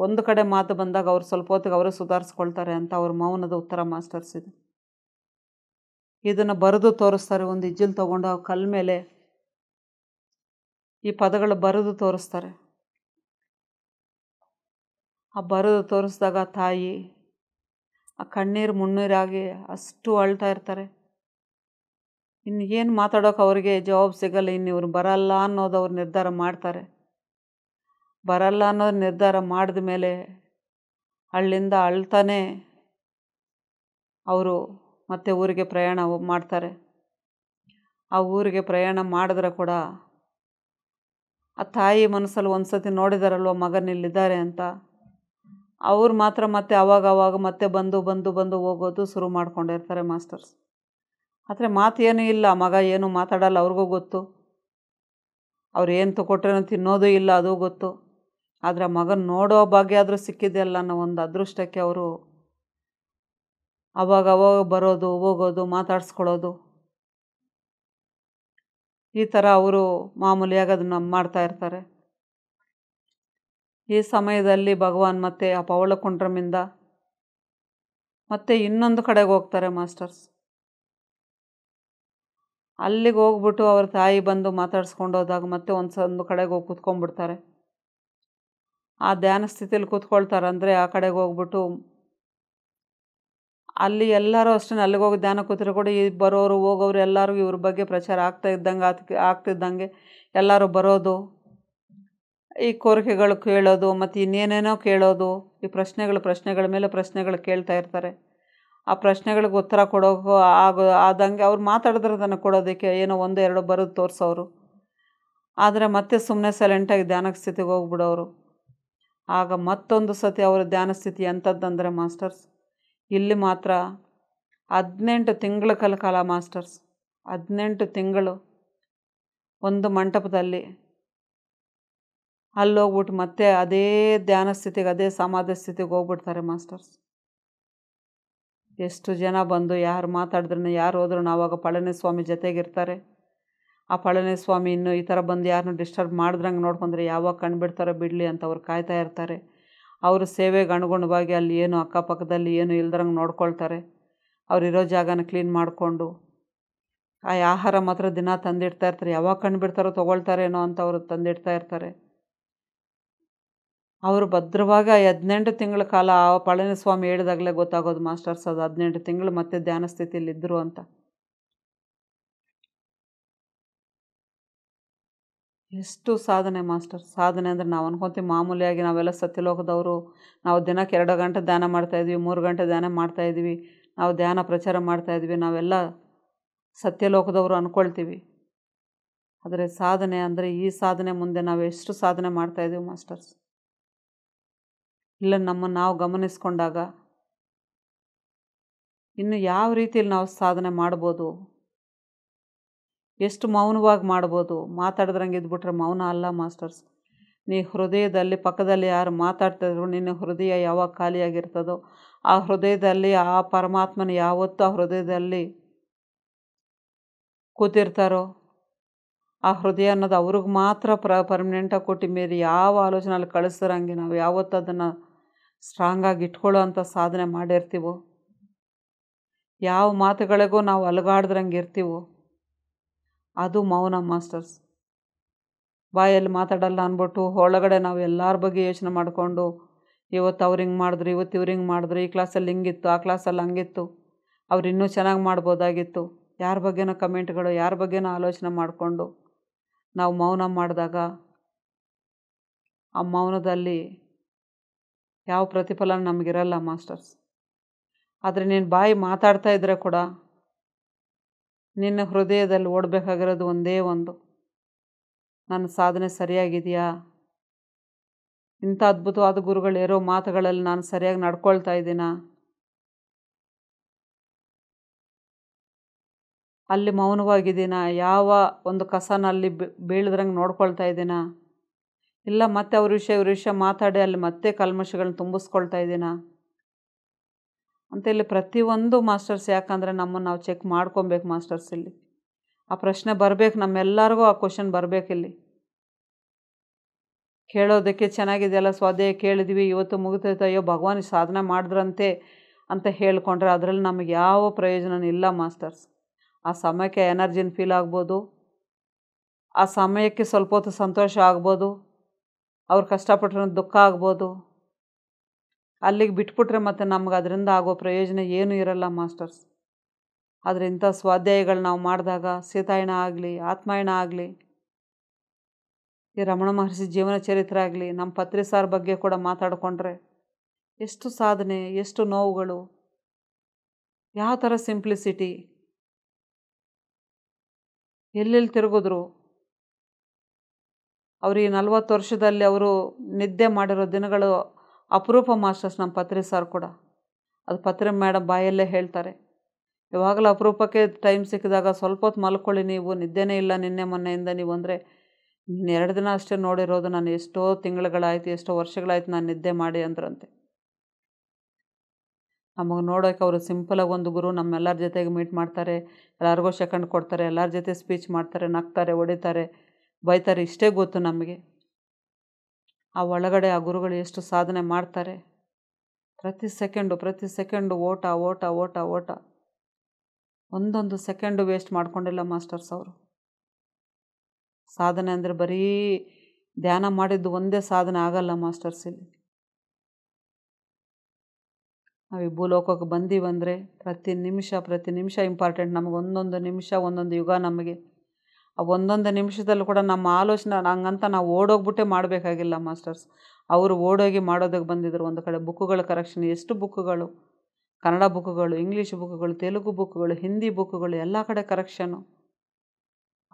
ಒಂದು ಕಡೆ ಮಾತು ಬಂದಾಗ ಅವ್ರು ಸ್ವಲ್ಪ ಹೊತ್ತಿಗೆ ಅವರೇ ಸುಧಾರಿಸ್ಕೊಳ್ತಾರೆ ಅಂತ ಅವ್ರ ಮೌನದ ಉತ್ತರ ಮಾಸ್ಟರ್ಸ್ ಇದು. ಇದನ್ನು ಬರೆದು ತೋರಿಸ್ತಾರೆ, ಒಂದು ಇಜ್ಜಿಲ್ ತೊಗೊಂಡು ಆ ಕಲ್ಲು ಮೇಲೆ ಈ ಪದಗಳು ಬರೆದು ತೋರಿಸ್ತಾರೆ. ಆ ಬರೆದು ತೋರಿಸಿದಾಗ ತಾಯಿ ಆ ಕಣ್ಣೀರು ಮುನ್ನೀರಾಗಿ ಅಷ್ಟು ಅಳ್ತಾ ಇರ್ತಾರೆ. ಇನ್ನು ಏನು ಮಾತಾಡೋಕೆ ಅವ್ರಿಗೆ ಜವಾಬು ಸಿಗಲ್ಲ. ಇನ್ನು ಇವ್ರು ಬರಲ್ಲ ಅನ್ನೋದು ಅವ್ರು ನಿರ್ಧಾರ ಮಾಡ್ತಾರೆ. ಬರಲ್ಲ ಅನ್ನೋದು ನಿರ್ಧಾರ ಮಾಡಿದ ಮೇಲೆ ಅಲ್ಲಿಂದ ಅಳ್ತಾನೆ ಅವರು ಮತ್ತೆ ಊರಿಗೆ ಪ್ರಯಾಣ ಮಾಡ್ತಾರೆ. ಆ ಊರಿಗೆ ಪ್ರಯಾಣ ಮಾಡಿದ್ರೆ ಕೂಡ ಆ ತಾಯಿ ಮನಸ್ಸಲ್ಲಿ ಒಂದು ಸತಿ ನೋಡಿದಾರಲ್ವ ಮಗನಿಲ್ಲಿದ್ದಾರೆ ಅಂತ, ಅವ್ರು ಮಾತ್ರ ಮತ್ತೆ ಅವಾಗ ಮತ್ತೆ ಬಂದು ಹೋಗೋದು ಶುರು ಮಾಡ್ಕೊಂಡಿರ್ತಾರೆ ಮಾಸ್ಟರ್ಸ್. ಆದರೆ ಮಾತು ಏನೂ ಇಲ್ಲ, ಮಗ ಏನೂ ಮಾತಾಡಲ್ಲ, ಅವ್ರಿಗೂ ಗೊತ್ತು. ಅವ್ರು ಏನು ತಗೊಟ್ರೇನೋ ತಿನ್ನೋದು ಇಲ್ಲ, ಅದು ಗೊತ್ತು. ಆದರೆ ಮಗನ ನೋಡೋ ಭಾಗ್ಯ ಆದರೂ ಸಿಕ್ಕಿದೆಯಲ್ಲ ಅನ್ನೋ ಒಂದು ಅದೃಷ್ಟಕ್ಕೆ ಅವರು ಅವಾಗ ಬರೋದು ಹೋಗೋದು ಮಾತಾಡಿಸ್ಕೊಳ್ಳೋದು ಈ ಥರ ಅವರು ಮಾಮೂಲಿಯಾಗಿ ಅದನ್ನು ಮಾಡ್ತಾ ಇರ್ತಾರೆ. ಈ ಸಮಯದಲ್ಲಿ ಭಗವಾನ್ ಮತ್ತೆ ಆ ಪವಳಕುಂಡ್ರಮಿಂದ ಮತ್ತೆ ಇನ್ನೊಂದು ಕಡೆಗೆ ಹೋಗ್ತಾರೆ ಮಾಸ್ಟರ್ಸ್. ಅಲ್ಲಿಗೆ ಹೋಗ್ಬಿಟ್ಟು ಅವ್ರ ತಾಯಿ ಬಂದು ಮಾತಾಡ್ಸ್ಕೊಂಡು ಹೋದಾಗ ಮತ್ತೆ ಒಂದು ಕಡೆಗೆ ಹೋಗಿ ಕೂತ್ಕೊಂಡ್ಬಿಡ್ತಾರೆ. ಆ ಧ್ಯಾನ ಸ್ಥಿತಿಯಲ್ಲಿ ಕೂತ್ಕೊಳ್ತಾರೆ. ಅಂದರೆ ಆ ಕಡೆಗೆ ಹೋಗ್ಬಿಟ್ಟು ಅಲ್ಲಿ ಎಲ್ಲರೂ ಅಷ್ಟೇ, ಅಲ್ಲಿಗೆ ಹೋಗಿ ಧ್ಯಾನ ಕೂತಿರೋ ಕೂಡ ಈ ಬರೋರು ಹೋಗೋರು ಎಲ್ಲರಿಗೂ ಇವ್ರ ಬಗ್ಗೆ ಪ್ರಚಾರ ಆಗ್ತಿದ್ದಂಗೆ ಎಲ್ಲರೂ ಬರೋದು, ಈ ಕೋರಿಕೆಗಳು ಕೇಳೋದು ಮತ್ತು ಇನ್ನೇನೇನೋ ಕೇಳೋದು, ಈ ಪ್ರಶ್ನೆಗಳ ಮೇಲೆ ಪ್ರಶ್ನೆಗಳು ಕೇಳ್ತಾ ಇರ್ತಾರೆ. ಆ ಪ್ರಶ್ನೆಗಳಿಗೆ ಉತ್ತರ ಕೊಡೋಕ್ಕೂ ಆದಂಗೆ ಅವ್ರು ಮಾತಾಡಿದ್ರದನ್ನು ಕೊಡೋದಕ್ಕೆ ಏನೋ ಒಂದು ಎರಡು ಬರೆದು ತೋರಿಸೋರು. ಆದರೆ ಮತ್ತೆ ಸುಮ್ಮನೆ ಸೈಲೆಂಟಾಗಿ ಧ್ಯಾನ ಸ್ಥಿತಿಗೆ ಹೋಗ್ಬಿಡೋರು. ಆಗ ಮತ್ತೊಂದು ಸತಿ ಅವರ ಧ್ಯಾನ ಸ್ಥಿತಿ ಎಂಥದ್ದಂದರೆ ಮಾಸ್ಟರ್ಸ್, ಇಲ್ಲಿ ಮಾತ್ರ 18 ತಿಂಗಳ ಕಾಲ ಮಾಸ್ಟರ್ಸ್, 18 ತಿಂಗಳು ಒಂದು ಮಂಟಪದಲ್ಲಿ ಅಲ್ಲೋಗ್ಬಿಟ್ಟು ಮತ್ತೆ ಅದೇ ಧ್ಯಾನ ಸ್ಥಿತಿಗೆ, ಅದೇ ಸಮಾಧಿ ಸ್ಥಿತಿಗೆ ಹೋಗ್ಬಿಡ್ತಾರೆ ಮಾಸ್ಟರ್ಸ್. ಎಷ್ಟು ಜನ ಬಂದು ಯಾರು ಮಾತಾಡಿದ್ರು ಯಾರು ಹೋದ್ರೂ ಆವಾಗ ಪಳನಿಸ್ವಾಮಿ ಜೊತೆಗಿರ್ತಾರೆ. ಆ ಪಳನಿಸ್ವಾಮಿ ಇನ್ನೂ ಈ ಥರ ಬಂದು ಯಾರನ್ನೂ ಡಿಸ್ಟರ್ಬ್ ಮಾಡಿದ್ರಂಗೆ ನೋಡ್ಕೊಂಡ್ರೆ ಯಾವಾಗ ಕಂಡುಬಿಡ್ತಾರೋ ಬಿಡಲಿ ಅಂತ ಅವ್ರು ಕಾಯ್ತಾ ಇರ್ತಾರೆ. ಅವರು ಸೇವೆಗೆ ಅನುಗುಣವಾಗಿ ಅಲ್ಲಿ ಏನು ಅಕ್ಕಪಕ್ಕದಲ್ಲಿ ಏನು ಇಲ್ದ್ರಂಗೆ ನೋಡ್ಕೊಳ್ತಾರೆ. ಅವರಿರೋ ಜಾಗನ ಕ್ಲೀನ್ ಮಾಡಿಕೊಂಡು ಆ ಆಹಾರ ಮಾತ್ರ ದಿನ ತಂದಿಡ್ತಾ ಇರ್ತಾರೆ. ಯಾವಾಗ ಕಂಡುಬಿಡ್ತಾರೋ ತೊಗೊಳ್ತಾರೇನೋ ಅಂತ ಅವರು ತಂದಿಡ್ತಾ ಇರ್ತಾರೆ. ಅವರು ಭದ್ರವಾಗಿ 18 ತಿಂಗಳ ಕಾಲ ಆ ಪಳನಿಸ್ವಾಮಿ ಹೇಳಿದಾಗಲೇ ಗೊತ್ತಾಗೋದು ಮಾಸ್ಟರ್ಸ್, ಅದು 18 ತಿಂಗಳು ಮತ್ತೆ ಧ್ಯಾನ ಸ್ಥಿತಿಯಲ್ಲಿ ಇದ್ದರು ಅಂತ. ಎಷ್ಟು ಸಾಧನೆ ಮಾಸ್ಟರ್, ಸಾಧನೆ ಅಂದರೆ ನಾವು ಅನ್ಕೊತೀವಿ ಮಾಮೂಲಿಯಾಗಿ ನಾವೆಲ್ಲ ಸತ್ಯಲೋಕದವರು, ನಾವು ದಿನಕ್ಕೆ 2 ಗಂಟೆ ಧ್ಯಾನ ಮಾಡ್ತಾಯಿದ್ವಿ, 3 ಗಂಟೆ ಧ್ಯಾನ ಮಾಡ್ತಾಯಿದ್ವಿ, ನಾವು ಧ್ಯಾನ ಪ್ರಚಾರ ಮಾಡ್ತಾಯಿದ್ವಿ, ನಾವೆಲ್ಲ ಸತ್ಯಲೋಕದವರು ಅಂದ್ಕೊಳ್ತೀವಿ. ಆದರೆ ಸಾಧನೆ ಅಂದರೆ ಈ ಸಾಧನೆ ಮುಂದೆ ನಾವು ಎಷ್ಟು ಸಾಧನೆ ಮಾಡ್ತಾಯಿದ್ದೀವಿ ಮಾಸ್ಟರ್ಸ್. ಇಲ್ಲ ನಮ್ಮನ್ನು ನಾವು ಗಮನಿಸ್ಕೊಂಡಾಗ ಇನ್ನು ಯಾವ ರೀತಿಯಲ್ಲಿ ನಾವು ಸಾಧನೆ ಮಾಡ್ಬೋದು, ಎಷ್ಟು ಮೌನವಾಗಿ ಮಾಡ್ಬೋದು. ಮಾತಾಡಿದ್ರಂಗೆ ಇದ್ಬಿಟ್ರೆ ಮೌನ ಅಲ್ಲ ಮಾಸ್ಟರ್ಸ್. ನೀ ಹೃದಯದಲ್ಲಿ ಪಕ್ಕದಲ್ಲಿ ಯಾರು ಮಾತಾಡ್ತಾಯಿದ್ರು ನಿನ್ನ ಹೃದಯ ಯಾವಾಗ ಖಾಲಿಯಾಗಿರ್ತದೋ ಆ ಹೃದಯದಲ್ಲಿ ಆ ಪರಮಾತ್ಮನ ಯಾವತ್ತೂ ಆ ಹೃದಯದಲ್ಲಿ ಕೂತಿರ್ತಾರೋ ಆ ಹೃದಯ ಅನ್ನೋದು ಅವ್ರಿಗೆ ಮಾತ್ರ ಪರ್ಮನೆಂಟಾಗಿ ಕೊಟ್ಟು ಮೇಲೆ ಯಾವ ಆಲೋಚನೆಯಲ್ಲಿ ಕಳಿಸ್ತಿರಂಗೆ ನಾವು ಯಾವತ್ತೂ ಅದನ್ನು ಸ್ಟ್ರಾಂಗಾಗಿ ಇಟ್ಕೊಳ್ಳೋ ಅಂಥ ಸಾಧನೆ ಮಾಡಿರ್ತೀವೋ, ಯಾವ ಮಾತುಗಳಿಗೂ ನಾವು ಅಲುಗಾಡ್ದ್ರಂಗೆ ಇರ್ತೀವೋ ಅದು ಮೌನ ಮಾಸ್ಟರ್ಸ್. ಬಾಯಲ್ಲಿ ಮಾತಾಡಲ್ಲ ಅಂದ್ಬಿಟ್ಟು ಒಳಗಡೆ ನಾವು ಎಲ್ಲರ ಬಗ್ಗೆ ಯೋಚನೆ ಮಾಡಿಕೊಂಡು ಇವತ್ತು ಅವ್ರು ಹಿಂಗೆ ಮಾಡಿದ್ರು, ಇವತ್ತು ಇವ್ರು ಹಿಂಗೆ ಮಾಡಿದ್ರು, ಈ ಕ್ಲಾಸಲ್ಲಿ ಹಿಂಗಿತ್ತು, ಆ ಕ್ಲಾಸಲ್ಲಿ ಹಂಗಿತ್ತು, ಅವ್ರು ಇನ್ನೂ ಚೆನ್ನಾಗಿ ಮಾಡ್ಬೋದಾಗಿತ್ತು, ಯಾರ ಬಗ್ಗೆನೋ ಕಮೆಂಟ್ಗಳು, ಯಾರ ಬಗ್ಗೆನೋ ಆಲೋಚನೆ ಮಾಡಿಕೊಂಡು ನಾವು ಮೌನ ಮಾಡಿದಾಗ ಆ ಮೌನದಲ್ಲಿ ಯಾವ ಪ್ರತಿಫಲ ನಮಗಿರಲ್ಲ ಮಾಸ್ಟರ್ಸ್. ಆದರೆ ನೀನು ಬಾಯಿ ಮಾತಾಡ್ತಾ ಇದ್ದರೆ ಕೂಡ ನಿನ್ನ ಹೃದಯದಲ್ಲಿ ಓಡಬೇಕಾಗಿರೋದು ಒಂದೇ ಒಂದು, ನನ್ನ ಸಾಧನೆ ಸರಿಯಾಗಿದೆಯಾ, ಇಂಥ ಅದ್ಭುತವಾದ ಗುರುಗಳು ಇರೋ ಮಾತುಗಳಲ್ಲಿ ನಾನು ಸರಿಯಾಗಿ ನಡ್ಕೊಳ್ತಾ ಇದ್ದೀನಾ, ಅಲ್ಲಿ ಮೌನವಾಗಿದ್ದೀನಾ, ಯಾವ ಒಂದು ಕಸನಲ್ಲಿ ಬೀಳ್ದ್ರಂಗೆ ನೋಡ್ಕೊಳ್ತಾ ಇದ್ದೀನಾ, ಇಲ್ಲ ಮತ್ತೆ ಅವ್ರ ವಿಷಯ ಮಾತಾಡಿ ಅಲ್ಲಿ ಮತ್ತೆ ಕಲ್ಮಶಗಳನ್ನ ತುಂಬಿಸ್ಕೊಳ್ತಾ ಇದ್ದೀನಾ ಅಂತ ಇಲ್ಲಿ ಪ್ರತಿಯೊಂದು ಮಾಸ್ಟರ್ಸ್. ಯಾಕಂದರೆ ನಮ್ಮನ್ನು ನಾವು ಚೆಕ್ ಮಾಡ್ಕೊಬೇಕು ಮಾಸ್ಟರ್ಸ್. ಇಲ್ಲಿ ಆ ಪ್ರಶ್ನೆ ಬರಬೇಕು, ನಮ್ಮೆಲ್ಲರಿಗೂ ಆ ಕ್ವಶನ್ ಬರಬೇಕಿಲ್ಲಿ. ಕೇಳೋದಕ್ಕೆ ಚೆನ್ನಾಗಿದೆಯಲ್ಲ ಸ್ವಾಧ್ಯಾಯ ಕೇಳಿದ್ವಿ, ಇವತ್ತು ಮುಗಿತೈತೆ, ಅಯ್ಯೋ ಭಗವಾನ್ ಸಾಧನೆ ಮಾಡಿದ್ರಂತೆ ಅಂತ ಹೇಳ್ಕೊಂಡ್ರೆ ಅದರಲ್ಲಿ ನಮಗೆ ಯಾವ ಪ್ರಯೋಜನ ಇಲ್ಲ ಮಾಸ್ಟರ್ಸ್. ಆ ಸಮಯಕ್ಕೆ ಎನರ್ಜಿನ ಫೀಲ್ ಆಗ್ಬೋದು, ಆ ಸಮಯಕ್ಕೆ ಸ್ವಲ್ಪ ಹೊತ್ತು ಸಂತೋಷ ಆಗ್ಬೋದು, ಅವ್ರು ಕಷ್ಟಪಟ್ಟರೆ ದುಃಖ ಆಗ್ಬೋದು, ಅಲ್ಲಿಗೆ ಬಿಟ್ಬಿಟ್ರೆ ಮತ್ತು ನಮ್ಗೆ ಅದರಿಂದ ಆಗೋ ಪ್ರಯೋಜನ ಏನೂ ಇರಲ್ಲ ಮಾಸ್ಟರ್ಸ್. ಆದರೆ ಇಂಥ ಸ್ವಾಧ್ಯಾಯಗಳು ನಾವು ಮಾಡಿದಾಗ ಸೀತಾಯಣ ಆಗಲಿ, ಆತ್ಮಾಯಣ ಆಗಲಿ, ಈ ರಮಣ ಮಹರ್ಷಿ ಜೀವನ ಚರಿತ್ರೆ ಆಗಲಿ, ನಮ್ಮ ಪತ್ರಿ ಸಾರ್ ಬಗ್ಗೆ ಕೂಡ ಮಾತಾಡಿಕೊಂಡ್ರೆ ಎಷ್ಟು ಸಾಧನೆ, ಎಷ್ಟು ನೋವುಗಳು, ಯಾವ ಥರ ಸಿಂಪ್ಲಿಸಿಟಿ, ಎಲ್ಲೆಲ್ಲಿ ತಿರುಗಿದ್ರು. ಅವರು ಈ 40 ವರ್ಷದಲ್ಲಿ ಅವರು ನಿದ್ದೆ ಮಾಡಿರೋ ದಿನಗಳು ಅಪರೂಪ ಮಾಸ್ಟರ್ಸ್. ನಮ್ಮ ಪತ್ರಿ ಸಾರ್ ಕೂಡ ಅದು ಪತ್ರಿ ಮೇಡಮ್ ಬಾಯಲ್ಲೇ ಹೇಳ್ತಾರೆ, ಯಾವಾಗಲೂ ಅಪರೂಪಕ್ಕೆ ಟೈಮ್ ಸಿಕ್ಕಿದಾಗ ಸ್ವಲ್ಪ ಹೊತ್ತು ಮಲ್ಕೊಳ್ಳಿ, ನೀವು ನಿದ್ದೆನೇ ಇಲ್ಲ ನಿನ್ನೆ ಮೊನ್ನೆಯಿಂದ ನೀವು ಅಂದರೆ, ನೀನು 2 ದಿನ ಅಷ್ಟೇ ನೋಡಿರೋದು, ನಾನು ಎಷ್ಟೋ ತಿಂಗಳುಗಳಾಯ್ತು, ಎಷ್ಟೋ ವರ್ಷಗಳಾಯ್ತು ನಾನು ನಿದ್ದೆ ಮಾಡಿ ಅಂದ್ರಂತೆ. ನಮಗೆ ನೋಡೋಕೆ ಅವರು ಸಿಂಪಲಾಗಿ ಒಂದು ಗುರು ನಮ್ಮೆಲ್ಲರ ಜೊತೆಗೆ ಮೀಟ್ ಮಾಡ್ತಾರೆ, ಎಲ್ಲರಿಗೂ ಸೆಕೆಂಡ್ ಕೊಡ್ತಾರೆ, ಎಲ್ಲರ ಜೊತೆ ಸ್ಪೀಚ್ ಮಾಡ್ತಾರೆ, ನಗ್ತಾರೆ, ಹೊಡಿತಾರೆ, ಬೈತಾರೆ, ಇಷ್ಟೇ ಗೊತ್ತು ನಮಗೆ. ಆ ಒಳಗಡೆ ಆ ಗುರುಗಳು ಎಷ್ಟು ಸಾಧನೆ ಮಾಡ್ತಾರೆ. ಪ್ರತಿ ಸೆಕೆಂಡು ಓಟ ಓಟ ಓಟ ಓಟ, ಒಂದೊಂದು ಸೆಕೆಂಡು ವೇಸ್ಟ್ ಮಾಡ್ಕೊಂಡಿಲ್ಲ ಮಾಸ್ಟರ್ಸ್ ಅವರು. ಸಾಧನೆ ಅಂದರೆ ಬರೀ ಧ್ಯಾನ ಮಾಡಿದ್ದು ಒಂದೇ ಸಾಧನೆ ಆಗಲ್ಲ ಮಾಸ್ಟರ್ಸ್. ಇಲ್ಲಿ ನಾವು ಈ ಭೂಲೋಕಕ್ಕೆ ಬಂದೀವಂದರೆ ಪ್ರತಿ ನಿಮಿಷ ಇಂಪಾರ್ಟೆಂಟ್ ನಮಗೆ. ಒಂದೊಂದು ನಿಮಿಷ ಒಂದೊಂದು ಯುಗ ನಮಗೆ. ಆ ಒಂದೊಂದು ನಿಮಿಷದಲ್ಲೂ ಕೂಡ ನಮ್ಮ ಆಲೋಚನೆ ಹಂಗಂತ ನಾವು ಓಡೋಗ್ಬಿಟ್ಟೆ ಮಾಡಬೇಕಾಗಿಲ್ಲ ಮಾಸ್ಟರ್ಸ್. ಅವರು ಓಡೋಗಿ ಮಾಡೋದಕ್ಕೆ ಬಂದಿದ್ದರು. ಒಂದು ಕಡೆ ಬುಕ್කුಗಳ ಕರೆಕ್ಷನ್, ಎಷ್ಟು ಬುಕ್කුಗಳು, ಕನ್ನಡ ಬುಕ್කුಗಳು, ಇಂಗ್ಲೀಷ್ ಬುಕ್කුಗಳು, ತೆಲುಗು ಬುಕ್කුಗಳು, ಹಿಂದಿ ಬುಕ್කුಗಳು, ಎಲ್ಲ ಕಡೆ ಕರೆಕ್ಷನು.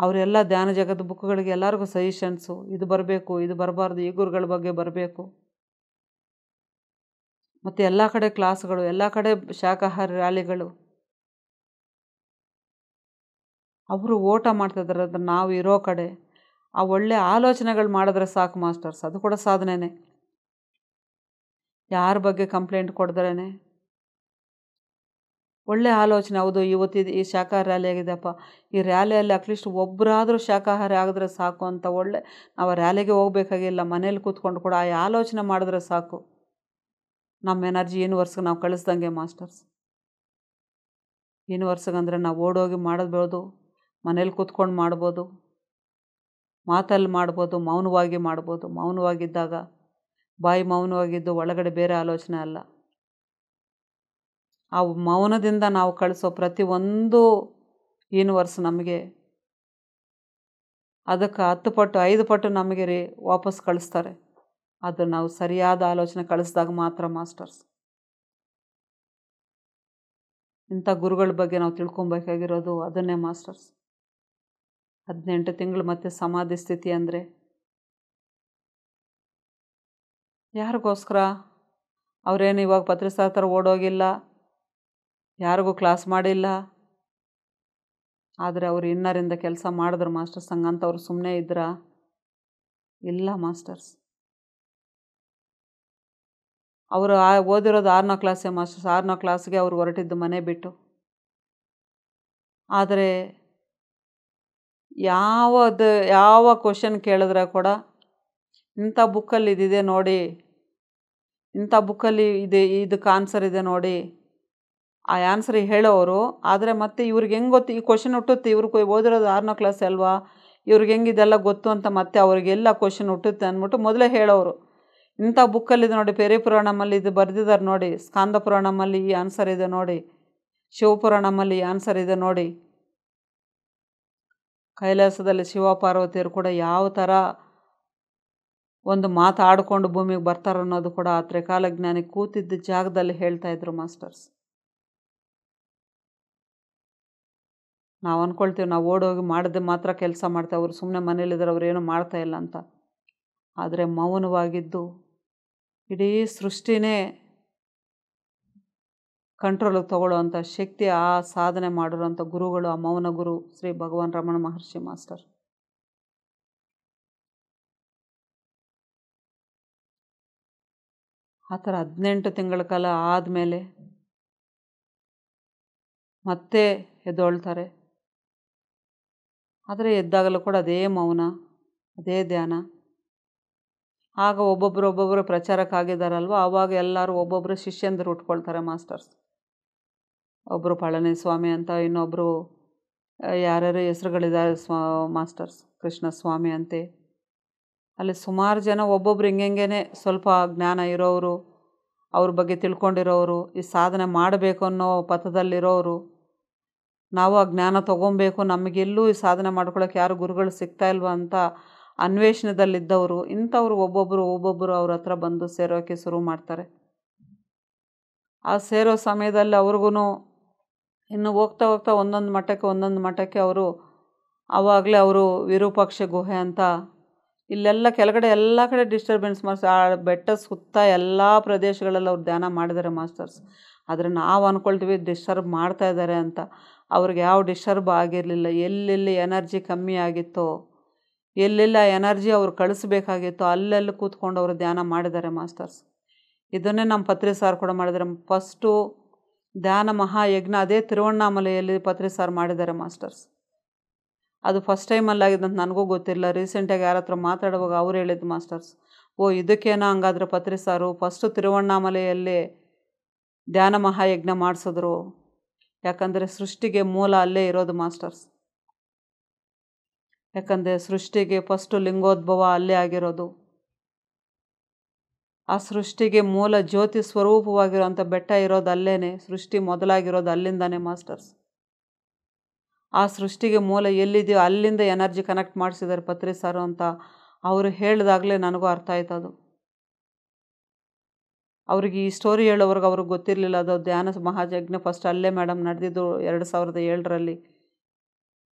ಅವರೆಲ್ಲ ಧ್ಯಾನ ಜಗತ್ತು ಬುಕ್ಗಳಿಗೆ ಎಲ್ಲರಿಗೂ ಸಜೆಷನ್ಸು, ಇದು ಬರಬೇಕು, ಇದು ಬರಬಾರ್ದು, ಈ ಗುರುಗಳ ಬಗ್ಗೆ ಬರಬೇಕು. ಮತ್ತು ಎಲ್ಲ ಕಡೆ ಕ್ಲಾಸ್ಗಳು, ಎಲ್ಲ ಕಡೆ ಶಾಖಾಹಾರಿ ರ್ಯಾಲಿಗಳು. ಅವರು ಓಟ ಮಾಡ್ತಿದ್ದಾರೆ. ಅದು ನಾವು ಇರೋ ಕಡೆ ಆ ಒಳ್ಳೆ ಆಲೋಚನೆಗಳು ಮಾಡಿದ್ರೆ ಸಾಕು ಮಾಸ್ಟರ್ಸ್, ಅದು ಕೂಡ ಸಾಧನೆನೇ. ಯಾರ ಬಗ್ಗೆ ಕಂಪ್ಲೇಂಟ್ ಕೊಡ್ದ್ರೇ ಒಳ್ಳೆ ಆಲೋಚನೆ, ಹೌದು ಇವತ್ತಿದು ಈ ಶಾಖಾಹಾರಿ ರ್ಯಾಲಿ ಆಗಿದೆಯಪ್ಪ, ಈ ರ್ಯಾಲಿಯಲ್ಲಿ ಅಟ್ಲೀಸ್ಟ್ ಒಬ್ಬರಾದರೂ ಶಾಖಾಹಾರಿ ಆಗಿದ್ರೆ ಸಾಕು ಅಂತ ಒಳ್ಳೆ, ನಾವು ರ್ಯಾಲಿಗೆ ಹೋಗಬೇಕಾಗಿಲ್ಲ, ಮನೇಲಿ ಕೂತ್ಕೊಂಡು ಕೂಡ ಆ ಆಲೋಚನೆ ಮಾಡಿದ್ರೆ ಸಾಕು. ನಮ್ಮ ಎನರ್ಜಿ ಯೂನಿವರ್ಸ್ಗೆ ನಾವು ಕಳಿಸ್ದಂಗೆ ಮಾಸ್ಟರ್ಸ್. ಯೂನಿವರ್ಸ್ಗೆ ಅಂದರೆ ನಾವು ಓಡೋಗಿ ಮಾಡೋದು, ಮನೇಲಿ ಕೂತ್ಕೊಂಡು ಮಾಡ್ಬೋದು, ಮಾತಲ್ಲಿ ಮಾಡ್ಬೋದು, ಮೌನವಾಗಿ ಮಾಡ್ಬೋದು. ಮೌನವಾಗಿದ್ದಾಗ ಬಾಯಿ ಮೌನವಾಗಿದ್ದು ಒಳಗಡೆ ಬೇರೆ ಆಲೋಚನೆ ಅಲ್ಲ. ಆ ಮೌನದಿಂದ ನಾವು ಕಳಿಸೋ ಪ್ರತಿಯೊಂದು ಯೂನಿವರ್ಸ್ ನಮಗೆ ಅದಕ್ಕೆ 10 ಪಟ್ಟು 5 ಪಟ್ಟು ನಮಗೆ ವಾಪಸ್ ಕಳಿಸ್ತಾರೆ. ಅದು ನಾವು ಸರಿಯಾದ ಆಲೋಚನೆ ಕಳಿಸಿದಾಗ ಮಾತ್ರ ಮಾಸ್ಟರ್ಸ್. ಇಂಥ ಗುರುಗಳ ಬಗ್ಗೆ ನಾವು ತಿಳ್ಕೊಬೇಕಾಗಿರೋದು ಅದನ್ನೇ ಮಾಸ್ಟರ್ಸ್. 18 ತಿಂಗಳು ಮತ್ತೆ ಸಮಾಧಿ ಸ್ಥಿತಿ ಅಂದರೆ ಯಾರಿಗೋಸ್ಕರ? ಅವರೇನು ಇವಾಗ ಪತ್ರಿಸಾ ಥರ ಓಡೋಗಿಲ್ಲ, ಯಾರಿಗೂ ಕ್ಲಾಸ್ ಮಾಡಿಲ್ಲ, ಆದರೆ ಅವರು ಇನ್ನರಿಂದ ಕೆಲಸ ಮಾಡಿದ್ರು ಮಾಸ್ಟರ್ಸ್. ಹಂಗಂತವ್ರು ಸುಮ್ಮನೆ ಇದ್ರಾ? ಇಲ್ಲ ಮಾಸ್ಟರ್ಸ್. ಅವರು ಓದಿರೋದು 6ನೇ ಕ್ಲಾಸೇ ಮಾಸ್ಟರ್ಸ್. 6ನೇ ಕ್ಲಾಸ್ಗೆ ಅವರು ಹೊರಟಿದ್ದು ಮನೆ ಬಿಟ್ಟು. ಆದರೆ ಯಾವ ಕ್ವಶನ್ ಕೇಳಿದ್ರೆ ಕೂಡ ಇಂಥ ಬುಕ್ಕಲ್ಲಿ ಇದಿದೆ ನೋಡಿ, ಇಂಥ ಬುಕ್ಕಲ್ಲಿ ಇದಕ್ಕೆ ಆನ್ಸರ್ ಇದೆ ನೋಡಿ, ಆ ಆನ್ಸರ್ ಹೇಳೋರು. ಆದರೆ ಮತ್ತೆ ಇವ್ರಿಗೆ ಹೆಂಗೆ ಗೊತ್ತು, ಈ ಕ್ವಶನ್ ಹುಟ್ಟುತ್ತೆ, ಇವ್ರಿಗೆ ಓದಿರೋದು 6ನೇ ಕ್ಲಾಸ್ ಅಲ್ವಾ, ಇವ್ರಿಗೆ ಹೆಂಗೆ ಇದೆಲ್ಲ ಗೊತ್ತು ಅಂತ ಮತ್ತೆ ಅವ್ರಿಗೆಲ್ಲ ಕ್ವಶನ್ ಹುಟ್ಟುತ್ತೆ ಅಂದ್ಬಿಟ್ಟು ಮೊದಲೇ ಹೇಳೋರು. ಇಂಥ ಬುಕ್ಕಲ್ಲಿದೆ ನೋಡಿ, ಪೆರಿಪುರಾಣಮಲ್ಲಿ ಇದು ಬರೆದಿದ್ದಾರೆ ನೋಡಿ, ಸ್ಕಾಂದ ಪುರಾಣಮಲ್ಲಿ ಈ ಆನ್ಸರ್ ಇದೆ ನೋಡಿ, ಶಿವಪುರಾಣಮಲ್ಲಿ ಈ ಆನ್ಸರ್ ಇದೆ ನೋಡಿ. ಕೈಲಾಸದಲ್ಲಿ ಶಿವ ಪಾರ್ವತಿಯರು ಕೂಡ ಯಾವ ಥರ ಒಂದು ಮಾತಾಡಿಕೊಂಡು ಭೂಮಿಗೆ ಬರ್ತಾರೆ ಅನ್ನೋದು ಕೂಡ ಆ ತ್ರಿಕಾಲ ಜ್ಞಾನಿ ಕೂತಿದ್ದ ಜಾಗದಲ್ಲಿ ಹೇಳ್ತಾ ಇದ್ರು ಮಾಸ್ಟರ್ಸ್. ನಾವು ಅಂದ್ಕೊಳ್ತೀವಿ ನಾವು ಓಡೋಗಿ ಮಾಡಿದೆ ಮಾತ್ರ ಕೆಲಸ ಮಾಡ್ತೇವೆ, ಅವರು ಸುಮ್ಮನೆ ಮನೇಲಿದ್ದಾರೆ, ಅವ್ರು ಏನೂ ಮಾಡ್ತಾ ಇಲ್ಲ ಅಂತ. ಆದರೆ ಮೌನವಾಗಿದ್ದು ಇಡೀ ಸೃಷ್ಟಿನೇ ಕಂಟ್ರೋಲಿಗೆ ತಗೊಳ್ಳೋವಂಥ ಶಕ್ತಿ, ಆ ಸಾಧನೆ ಮಾಡಿರೋಂಥ ಗುರುಗಳು ಆ ಮೌನ ಗುರು ಶ್ರೀ ಭಗವಾನ್ ರಮಣ ಮಹರ್ಷಿ ಮಾಸ್ಟರ್. ಆ ಥರ 18 ತಿಂಗಳ ಕಾಲ ಆದಮೇಲೆ ಮತ್ತೆ ಎದ್ದೊಳ್ತಾರೆ. ಆದರೆ ಎದ್ದಾಗಲೂ ಕೂಡ ಅದೇ ಮೌನ, ಅದೇ ಧ್ಯಾನ. ಆಗ ಒಬ್ಬೊಬ್ಬರು ಪ್ರಚಾರಕ್ಕಾಗಿದ್ದಾರಲ್ವ, ಆವಾಗ ಎಲ್ಲರೂ ಒಬ್ಬೊಬ್ಬರು ಶಿಷ್ಯಂದರು ಉಟ್ಕೊಳ್ತಾರೆ ಮಾಸ್ಟರ್ಸ್. ಒಬ್ಬರು ಪಳನಿ ಸ್ವಾಮಿ ಅಂತ, ಇನ್ನೊಬ್ಬರು ಯಾರ್ಯಾರು ಹೆಸರುಗಳಿದ್ದಾರೆ ಮಾಸ್ಟರ್ಸ್, ಕೃಷ್ಣ ಸ್ವಾಮಿ ಅಂತೆ. ಅಲ್ಲಿ ಸುಮಾರು ಜನ ಒಬ್ಬೊಬ್ರು ಹಿಂಗೆಂಗೆ ಸ್ವಲ್ಪ ಜ್ಞಾನ ಇರೋರು, ಅವ್ರ ಬಗ್ಗೆ ತಿಳ್ಕೊಂಡಿರೋರು, ಈ ಸಾಧನೆ ಮಾಡಬೇಕು ಅನ್ನೋ ಪಥದಲ್ಲಿರೋರು, ನಾವು ಆ ಜ್ಞಾನ ತೊಗೊಬೇಕು, ನಮಗೆಲ್ಲೂ ಈ ಸಾಧನೆ ಮಾಡ್ಕೊಳ್ಳೋಕೆ ಯಾರು ಗುರುಗಳು ಸಿಗ್ತಾ ಇಲ್ವ ಅಂತ ಅನ್ವೇಷಣೆದಲ್ಲಿದ್ದವರು, ಇಂಥವ್ರು ಒಬ್ಬೊಬ್ಬರು ಅವ್ರ ಹತ್ರ ಬಂದು ಸೇರೋಕ್ಕೆ ಶುರು ಮಾಡ್ತಾರೆ. ಆ ಸೇರೋ ಸಮಯದಲ್ಲಿ ಅವ್ರಿಗೂ ಇನ್ನು ಹೋಗ್ತಾ ಹೋಗ್ತಾ ಒಂದೊಂದು ಮಠಕ್ಕೆ ಅವರು ಆವಾಗಲೇ ಅವರು ವಿರೂಪಾಕ್ಷ ಗುಹೆ ಅಂತ ಇಲ್ಲೆಲ್ಲ ಕೆಳಗಡೆ ಎಲ್ಲ ಕಡೆ ಡಿಸ್ಟರ್ಬೆನ್ಸ್ ಆ ಬೆಟ್ಟ ಸುತ್ತ ಎಲ್ಲ ಪ್ರದೇಶಗಳಲ್ಲಿ ಅವ್ರು ಧ್ಯಾನ ಮಾಡಿದ್ದಾರೆ ಮಾಸ್ಟರ್ಸ್. ಆದರೆ ನಾವು ಅಂದ್ಕೊಳ್ತೀವಿ ಡಿಸ್ಟರ್ಬ್ ಮಾಡ್ತಾ ಇದ್ದಾರೆ ಅಂತ. ಅವ್ರಿಗೆ ಯಾವ ಡಿಸ್ಟರ್ಬ್ ಆಗಿರಲಿಲ್ಲ. ಎಲ್ಲೆಲ್ಲಿ ಎನರ್ಜಿ ಕಮ್ಮಿ ಆಗಿತ್ತೋ, ಎಲ್ಲೆಲ್ಲ ಎನರ್ಜಿ ಅವ್ರು ಕಳಿಸ್ಬೇಕಾಗಿತ್ತೋ ಅಲ್ಲೆಲ್ಲಿ ಕೂತ್ಕೊಂಡು ಅವರು ಧ್ಯಾನ ಮಾಡಿದ್ದಾರೆ ಮಾಸ್ಟರ್ಸ್. ಇದನ್ನೇ ನಮ್ಮ ಪತ್ರಿ ಸಾರ್ ಕೂಡ ಮಾಡಿದ್ದಾರೆ. ಫಸ್ಟು ಧ್ಯಾನ ಮಹಾಯಜ್ಞ ಅದೇ ತಿರುವಣ್ಣಾಮಲೆಯಲ್ಲಿ ಪತ್ರಿ ಸಾರ್ ಮಾಡಿದ್ದಾರೆ ಮಾಸ್ಟರ್ಸ್. ಅದು ಫಸ್ಟ್ ಟೈಮಲ್ಲಿ ಆಗಿದ್ದಂತ ನನಗೂ ಗೊತ್ತಿಲ್ಲ. ರೀಸೆಂಟಾಗಿ ಯಾರ ಹತ್ರ ಮಾತಾಡುವಾಗ ಅವ್ರು ಹೇಳಿದ್ದು ಮಾಸ್ಟರ್ಸ್, ಇದಕ್ಕೇನೋ ಹಂಗಾದ್ರೆ ಪತ್ರಿ ಸಾರು ಫಸ್ಟು ತಿರುವಣ್ಣಾಮಲೆಯಲ್ಲಿ ಧ್ಯಾನ ಮಹಾಯಜ್ಞ ಮಾಡಿಸಿದ್ರು. ಯಾಕಂದರೆ ಸೃಷ್ಟಿಗೆ ಮೂಲ ಅಲ್ಲೇ ಇರೋದು ಮಾಸ್ಟರ್ಸ್. ಯಾಕಂದರೆ ಸೃಷ್ಟಿಗೆ ಫಸ್ಟು ಲಿಂಗೋದ್ಭವ ಅಲ್ಲೇ ಆಗಿರೋದು. ಆ ಸೃಷ್ಟಿಗೆ ಮೂಲ ಜ್ಯೋತಿ ಸ್ವರೂಪವಾಗಿರೋಂಥ ಬೆಟ್ಟ ಇರೋದು ಅಲ್ಲೇ, ಸೃಷ್ಟಿ ಮೊದಲಾಗಿರೋದು ಅಲ್ಲಿಂದಾನೆ ಮಾಸ್ಟರ್ಸ್. ಆ ಸೃಷ್ಟಿಗೆ ಮೂಲ ಎಲ್ಲಿದೆಯೋ ಅಲ್ಲಿಂದ ಎನರ್ಜಿ ಕನೆಕ್ಟ್ ಮಾಡಿಸಿದ್ದಾರೆ ಪತ್ರಿ ಸಾರು ಅಂತ ಅವರು ಹೇಳಿದಾಗಲೇ ನನಗೂ ಅರ್ಥ ಆಯ್ತು ಅದು. ಅವ್ರಿಗೆ ಈ ಸ್ಟೋರಿ ಹೇಳೋವ್ರಿಗೆ ಅವ್ರಿಗೆ ಗೊತ್ತಿರಲಿಲ್ಲ ಅದು ಧ್ಯಾನ ಮಹಾಯಜ್ಞ ಫಸ್ಟ್ ಅಲ್ಲೇ ಮೇಡಮ್ ನಡೆದಿದ್ದು 2007ರಲ್ಲಿ.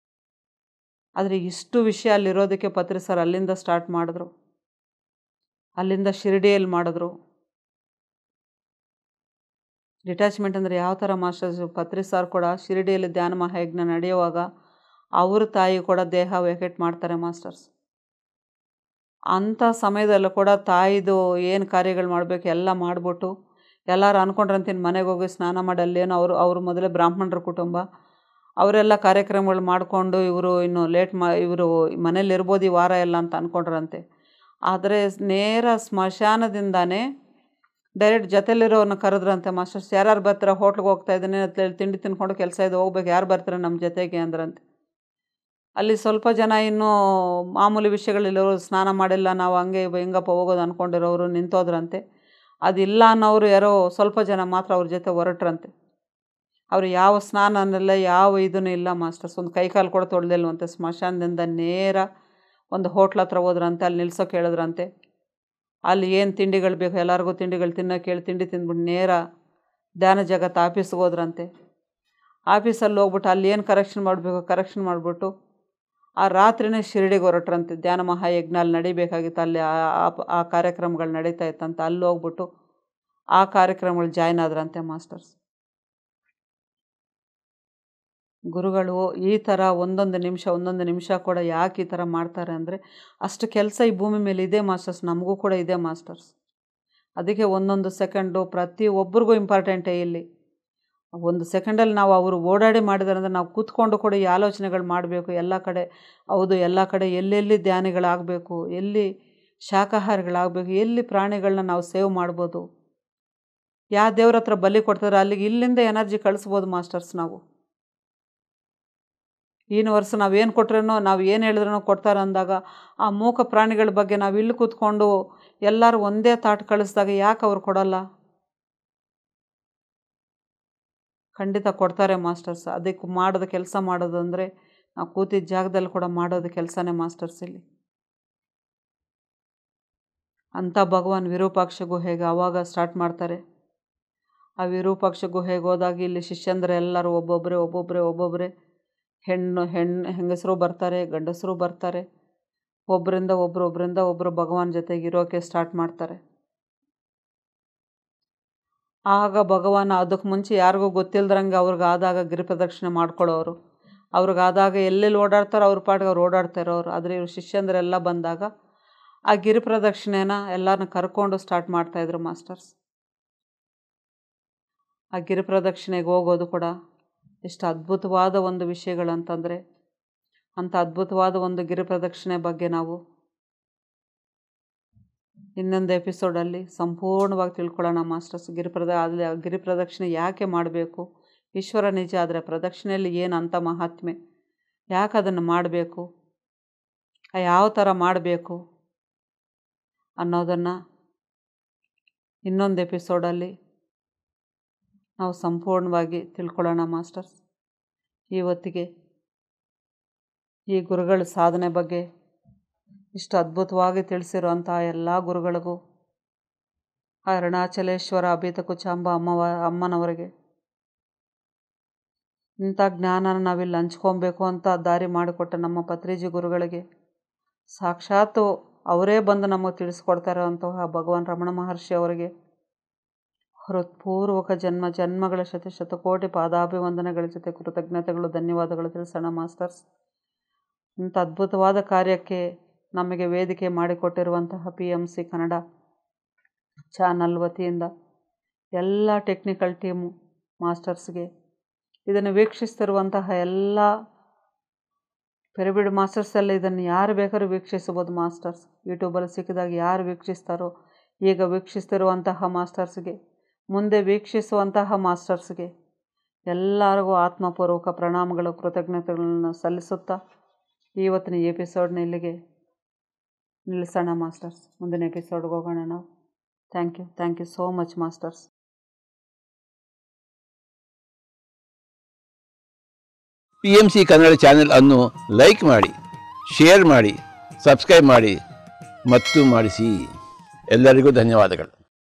ಆದರೆ ಇಷ್ಟು ವಿಷಯ ಅಲ್ಲಿರೋದಕ್ಕೆ ಪತ್ರಿ ಸರ್ ಅಲ್ಲಿಂದ ಸ್ಟಾರ್ಟ್ ಮಾಡಿದ್ರು, ಅಲ್ಲಿಂದ ಶಿರ್ಡಿಯಲ್ಲಿ ಮಾಡಿದ್ರು. ಡಿಟ್ಯಾಚ್ಮೆಂಟ್ ಅಂದರೆ ಯಾವ ಥರ ಮಾಸ್ಟರ್ಸ್, ಪತ್ರಿ ಸರ್ ಕೂಡ ಶಿರ್ಡಿಯಲ್ಲಿ ಧ್ಯಾನ ಮಹಾಯಜ್ಞ ನಡೆಯುವಾಗ ಅವ್ರ ತಾಯಿ ಕೂಡ ದೇಹ ವೇಕೆಟ್ ಮಾಡ್ತಾರೆ ಮಾಸ್ಟರ್ಸ್. ಅಂಥ ಸಮಯದಲ್ಲೂ ಕೂಡ ತಾಯಿದು ಏನು ಕಾರ್ಯಗಳು ಮಾಡಬೇಕು ಎಲ್ಲ ಮಾಡಿಬಿಟ್ಟು ಎಲ್ಲರೂ ಅಂದ್ಕೊಂಡ್ರಂತೀನಿ ಮನೆಗೆ ಹೋಗಿ ಸ್ನಾನ ಮಾಡಿ ಅಲ್ಲೇನೋ ಅವರು ಮೊದಲೇ ಬ್ರಾಹ್ಮಣರ ಕುಟುಂಬ, ಅವರೆಲ್ಲ ಕಾರ್ಯಕ್ರಮಗಳು ಮಾಡಿಕೊಂಡು ಇವರು ಇನ್ನು ಇವರು ಮನೇಲಿ ಇರ್ಬೋದು ಈ ವಾರ ಎಲ್ಲ ಅಂತ ಅಂದ್ಕೊಂಡ್ರಂತೆ. ಆದರೆ ನೇರ ಸ್ಮಶಾನದಿಂದಾನೇ ಡೈರೆಕ್ಟ್ ಜೊತೆಲಿರೋರನ್ನ ಕರೆದ್ರಂತೆ ಮಾಸ್ಟರ್ಸ್. ಯಾರು ಬರ್ತಾರೆ, ಹೋಟ್ಲಿಗೆ ಹೋಗ್ತಾ ಇದ್ದೀನಿ ಅಂತ ಹೇಳಿ ತಿಂಡಿ ತಿನ್ಕೊಂಡು ಕೆಲಸ ಇದು ಹೋಗ್ಬೇಕು, ಯಾರು ಬರ್ತಾರೆ ನಮ್ಮ ಜೊತೆಗೆ ಅಂದ್ರಂತೆ. ಅಲ್ಲಿ ಸ್ವಲ್ಪ ಜನ ಇನ್ನೂ ಮಾಮೂಲಿ ವಿಷಯಗಳಿರೋರು, ಸ್ನಾನ ಮಾಡಿಲ್ಲ ನಾವು ಹಂಗೆ ಹೆಂಗಪ್ಪ ಹೋಗೋದು ಅಂದ್ಕೊಂಡಿರೋರು ನಿಂತೋದ್ರಂತೆ. ಅದಿಲ್ಲ ಅನ್ನೋರು ಯಾರೋ ಸ್ವಲ್ಪ ಜನ ಮಾತ್ರ ಅವ್ರ ಜೊತೆ ಹೊರಟ್ರಂತೆ. ಅವರು ಯಾವ ಸ್ನಾನನೆಲ್ಲ ಯಾವ ಇದೂ ಇಲ್ಲ ಮಾಸ್ಟರ್ಸ್, ಒಂದು ಕೈಕಾಲು ಕೂಡ ತೊಳೆದಿಲ್ವಂತೆ. ಸ್ಮಶಾನದಿಂದ ನೇರ ಒಂದು ಹೋಟ್ಲ ಹತ್ರ ಹೋದ್ರಂತೆ, ಅಲ್ಲಿ ನಿಲ್ಸೋಕೆ ಹೇಳಿದ್ರಂತೆ. ಅಲ್ಲಿ ಏನು ತಿಂಡಿಗಳು ಬೇಕು ಎಲ್ಲರಿಗೂ ತಿಂಡಿಗಳು ತಿನ್ನೋಕೆ ಹೇಳಿ ತಿಂಡಿ ತಿಂದ್ಬಿಟ್ಟು ನೇರ ಧ್ಯಾನ ಜಗತ್ ಆಫೀಸ್ಗೆ ಹೋದ್ರಂತೆ. ಆಫೀಸಲ್ಲಿ ಹೋಗ್ಬಿಟ್ಟು ಅಲ್ಲಿ ಏನು ಕರೆಕ್ಷನ್ ಮಾಡಬೇಕು ಕರೆಕ್ಷನ್ ಮಾಡಿಬಿಟ್ಟು ಆ ರಾತ್ರಿನೇ ಶಿರ್ಡಿಗೆ ಹೊರಟ್ರಂತೆ. ಧ್ಯಾನ ಮಹಾಯಜ್ಞ ಅಲ್ಲಿ ನಡಿಬೇಕಾಗಿತ್ತು, ಅಲ್ಲಿ ಆ ಕಾರ್ಯಕ್ರಮಗಳು ನಡೀತಾ ಇತ್ತಂತ. ಅಲ್ಲಿ ಹೋಗ್ಬಿಟ್ಟು ಆ ಕಾರ್ಯಕ್ರಮಗಳು ಜಾಯ್ನ್ ಆದ್ರಂತೆ ಮಾಸ್ಟರ್ಸ್. ಗುರುಗಳು ಈ ಥರ ಒಂದೊಂದು ನಿಮಿಷ ಕೂಡ ಯಾಕೆ ಈ ಥರ ಮಾಡ್ತಾರೆ ಅಂದರೆ ಅಷ್ಟು ಕೆಲಸ ಈ ಭೂಮಿ ಮೇಲೆ ಇದೆ ಮಾಸ್ಟರ್ಸ್, ನಮಗೂ ಕೂಡ ಇದೆ ಮಾಸ್ಟರ್ಸ್. ಅದಕ್ಕೆ ಒಂದೊಂದು ಸೆಕೆಂಡು ಪ್ರತಿಯೊಬ್ಬರಿಗೂ ಇಂಪಾರ್ಟೆಂಟೇ. ಇಲ್ಲಿ ಒಂದು ಸೆಕೆಂಡಲ್ಲಿ ನಾವು ಅವರು ಓಡಾಡಿ ಮಾಡಿದಾರೆ ಅಂದರೆ ನಾವು ಕೂತ್ಕೊಂಡು ಕೂಡ ಈ ಆಲೋಚನೆಗಳು ಮಾಡಬೇಕು ಎಲ್ಲ ಕಡೆ. ಹೌದು, ಎಲ್ಲ ಕಡೆ ಎಲ್ಲೆಲ್ಲಿ ಧ್ಯಾನಿಗಳಾಗಬೇಕು, ಎಲ್ಲಿ ಶಾಕಾಹಾರಿಗಳಾಗಬೇಕು, ಎಲ್ಲಿ ಪ್ರಾಣಿಗಳನ್ನ ನಾವು ಸೇವ್ ಮಾಡ್ಬೋದು, ಯಾವ ದೇವ್ರ ಹತ್ರ ಬಲಿ ಕೊಡ್ತಾರೆ ಅಲ್ಲಿಗೆ ಇಲ್ಲಿಂದ ಎನರ್ಜಿ ಕಳಿಸ್ಬೋದು ಮಾಸ್ಟರ್ಸ್. ನಾವು ಯೂನಿವರ್ಸ್ ನಾವೇನು ಕೊಟ್ರೇನೋ ನಾವು ಏನು ಹೇಳಿದ್ರೂ ಕೊಡ್ತಾರೆ ಅಂದಾಗ ಆ ಮೂಕ ಪ್ರಾಣಿಗಳ ಬಗ್ಗೆ ನಾವು ಇಲ್ಲಿ ಕೂತ್ಕೊಂಡು ಎಲ್ಲರೂ ಒಂದೇ ತಾಟ್ ಕಳಿಸಿದಾಗ ಯಾಕೆ ಅವ್ರು ಕೊಡಲ್ಲ? ಖಂಡಿತ ಕೊಡ್ತಾರೆ ಮಾಸ್ಟರ್ಸ್. ಅದಕ್ಕೆ ಮಾಡೋದು ಕೆಲಸ ಮಾಡೋದು ಅಂದರೆ ನಾವು ಕೂತಿದ್ದ ಜಾಗದಲ್ಲಿ ಕೂಡ ಮಾಡೋದು ಕೆಲಸನೇ ಮಾಸ್ಟರ್ಸ್. ಇಲ್ಲಿ ಅಂಥ ಭಗವಾನ್ ವಿರೂಪಾಕ್ಷ ಗುಹೆಗೆ ಆವಾಗ ಸ್ಟಾರ್ಟ್ ಮಾಡ್ತಾರೆ. ಆ ವಿರೂಪಾಕ್ಷ ಗುಹೆಗೆ ಹೋದಾಗ ಇಲ್ಲಿ ಶಿಷ್ಯಂದ್ರೆ ಎಲ್ಲರೂ ಒಬ್ಬೊಬ್ಬರೇ ಹೆಂಗಸರು ಬರ್ತಾರೆ, ಗಂಡಸರು ಬರ್ತಾರೆ. ಒಬ್ಬರಿಂದ ಒಬ್ಬರು ಭಗವಾನ್ ಜೊತೆಗೆ ಇರೋಕ್ಕೆ ಸ್ಟಾರ್ಟ್ ಮಾಡ್ತಾರೆ. ಆಗ ಭಗವಾನ್ ಅದಕ್ಕೆ ಮುಂಚೆ ಯಾರಿಗೂ ಗೊತ್ತಿಲ್ದಂಗೆ ಅವ್ರಿಗಾದಾಗ ಗಿರಿ ಪ್ರದಕ್ಷಿಣೆ ಮಾಡ್ಕೊಳ್ಳೋರು. ಅವ್ರಿಗಾದಾಗ ಎಲ್ಲೆಲ್ಲಿ ಓಡಾಡ್ತಾರೋ ಅವ್ರ ಪಾಟಿಗೆ ಅವ್ರು ಓಡಾಡ್ತಾ ಇರೋರು. ಆದರೆ ಇವ್ರು ಶಿಷ್ಯಂದ್ರೆಲ್ಲ ಬಂದಾಗ ಆ ಗಿರಿ ಪ್ರದಕ್ಷಿಣೆನ ಎಲ್ಲರನ್ನ ಕರ್ಕೊಂಡು ಸ್ಟಾರ್ಟ್ ಮಾಡ್ತಾಯಿದ್ರು ಮಾಸ್ಟರ್ಸ್. ಆ ಗಿರಿ ಪ್ರದಕ್ಷಿಣೆಗೆ ಹೋಗೋದು ಕೂಡ ಎಷ್ಟು ಅದ್ಭುತವಾದ ಒಂದು ವಿಷಯಗಳಂತಂದರೆ, ಅಂಥ ಅದ್ಭುತವಾದ ಒಂದು ಗಿರಿ ಪ್ರದಕ್ಷಿಣೆ ಬಗ್ಗೆ ನಾವು ಇನ್ನೊಂದು ಎಪಿಸೋಡಲ್ಲಿ ಸಂಪೂರ್ಣವಾಗಿ ತಿಳ್ಕೊಳ್ಳೋಣ ಮಾಸ್ಟರ್ಸ್. ಗಿರಿ ಪ್ರದಕ್ಷಿಣೆ ಯಾಕೆ ಮಾಡಬೇಕು, ಈಶ್ವರ ನಿಜ ಆದರೆ ಪ್ರದಕ್ಷಿಣೆಯಲ್ಲಿ ಏನು ಅಂಥ ಮಹಾತ್ಮೆ, ಯಾಕೆ ಅದನ್ನು ಮಾಡಬೇಕು, ಯಾವ ಥರ ಮಾಡಬೇಕು ಅನ್ನೋದನ್ನು ಇನ್ನೊಂದು ಎಪಿಸೋಡಲ್ಲಿ ನಾವು ಸಂಪೂರ್ಣವಾಗಿ ತಿಳ್ಕೊಳ್ಳೋಣ ಮಾಸ್ಟರ್ಸ್. ಇವತ್ತಿಗೆ ಈ ಗುರುಗಳ ಸಾಧನೆ ಬಗ್ಗೆ ಇಷ್ಟು ಅದ್ಭುತವಾಗಿ ತಿಳಿಸಿರುವಂಥ ಎಲ್ಲ ಗುರುಗಳಿಗೂ, ಅರುಣಾಚಲೇಶ್ವರ ಅಭಿತ ಕುಚಾಂಬ ಅಮ್ಮನವರಿಗೆ ಇಂಥ ಜ್ಞಾನನ ನಾವಿಲ್ಲಿ ಹಂಚ್ಕೊಬೇಕು ಅಂತ ದಾರಿ ಮಾಡಿಕೊಟ್ಟ ನಮ್ಮ ಪತ್ರಿಜಿ ಗುರುಗಳಿಗೆ, ಸಾಕ್ಷಾತ್ತು ಅವರೇ ಬಂದು ನಮಗೆ ತಿಳಿಸ್ಕೊಡ್ತಾ ಇರೋವಂತಹ ಭಗವಾನ್ ರಮಣ ಮಹರ್ಷಿ ಅವರಿಗೆ ಹೃತ್ಪೂರ್ವಕ ಜನ್ಮಗಳ ಶತಕೋಟಿ ಪಾದಾಭಿವಂದನೆಗಳ ಜೊತೆ ಕೃತಜ್ಞತೆಗಳು, ಧನ್ಯವಾದಗಳು ತಿಳಿಸೋಣ ಮಾಸ್ಟರ್ಸ್. ಇಂಥ ಅದ್ಭುತವಾದ ಕಾರ್ಯಕ್ಕೆ ನಮಗೆ ವೇದಿಕೆ ಮಾಡಿಕೊಟ್ಟಿರುವಂತಹ PMC ಕನ್ನಡ ಚಾನಲ್ ವತಿಯಿಂದ ಎಲ್ಲ ಟೆಕ್ನಿಕಲ್ ಟೀಮು ಮಾಸ್ಟರ್ಸ್ಗೆ, ಇದನ್ನು ವೀಕ್ಷಿಸ್ತಿರುವಂತಹ ಎಲ್ಲ ಪಿರಮಿಡ್ ಮಾಸ್ಟರ್ಸ್ ಎಲ್ಲ ಇದನ್ನು ಯಾರು ಬೇಕಾದ್ರೂ ವೀಕ್ಷಿಸ್ಬೋದು ಮಾಸ್ಟರ್ಸ್. ಯೂಟ್ಯೂಬಲ್ಲಿ ಸಿಕ್ಕಿದಾಗ ಯಾರು ವೀಕ್ಷಿಸ್ತಾರೋ, ಈಗ ವೀಕ್ಷಿಸ್ತಿರುವಂತಹ ಮಾಸ್ಟರ್ಸ್ಗೆ, ಮುಂದೆ ವೀಕ್ಷಿಸುವಂತಹ ಮಾಸ್ಟರ್ಸ್ಗೆ ಎಲ್ಲರಿಗೂ ಆತ್ಮಪೂರ್ವಕ ಪ್ರಣಾಮಗಳು, ಕೃತಜ್ಞತೆಗಳನ್ನು ಸಲ್ಲಿಸುತ್ತಾ ಇವತ್ತಿನ ಎಪಿಸೋಡ್ನ ಇಲ್ಲಿಗೆ ನಿಲ್ಲಿಸೋಣ ಮಾಸ್ಟರ್ಸ್. ಮುಂದಿನ ಎಪಿಸೋಡ್ಗೆ ಹೋಗೋಣ ನಾವು. Thank you so much masters. PMC Kannada channel ಅನ್ನು ಲೈಕ್ ಮಾಡಿ, ಶೇರ್ ಮಾಡಿ, ಸಬ್ಸ್ಕ್ರೈಬ್ ಮಾಡಿ ಮತ್ತು ಮಾಡಿಸಿ. ಎಲ್ಲರಿಗೂ ಧನ್ಯವಾದಗಳು.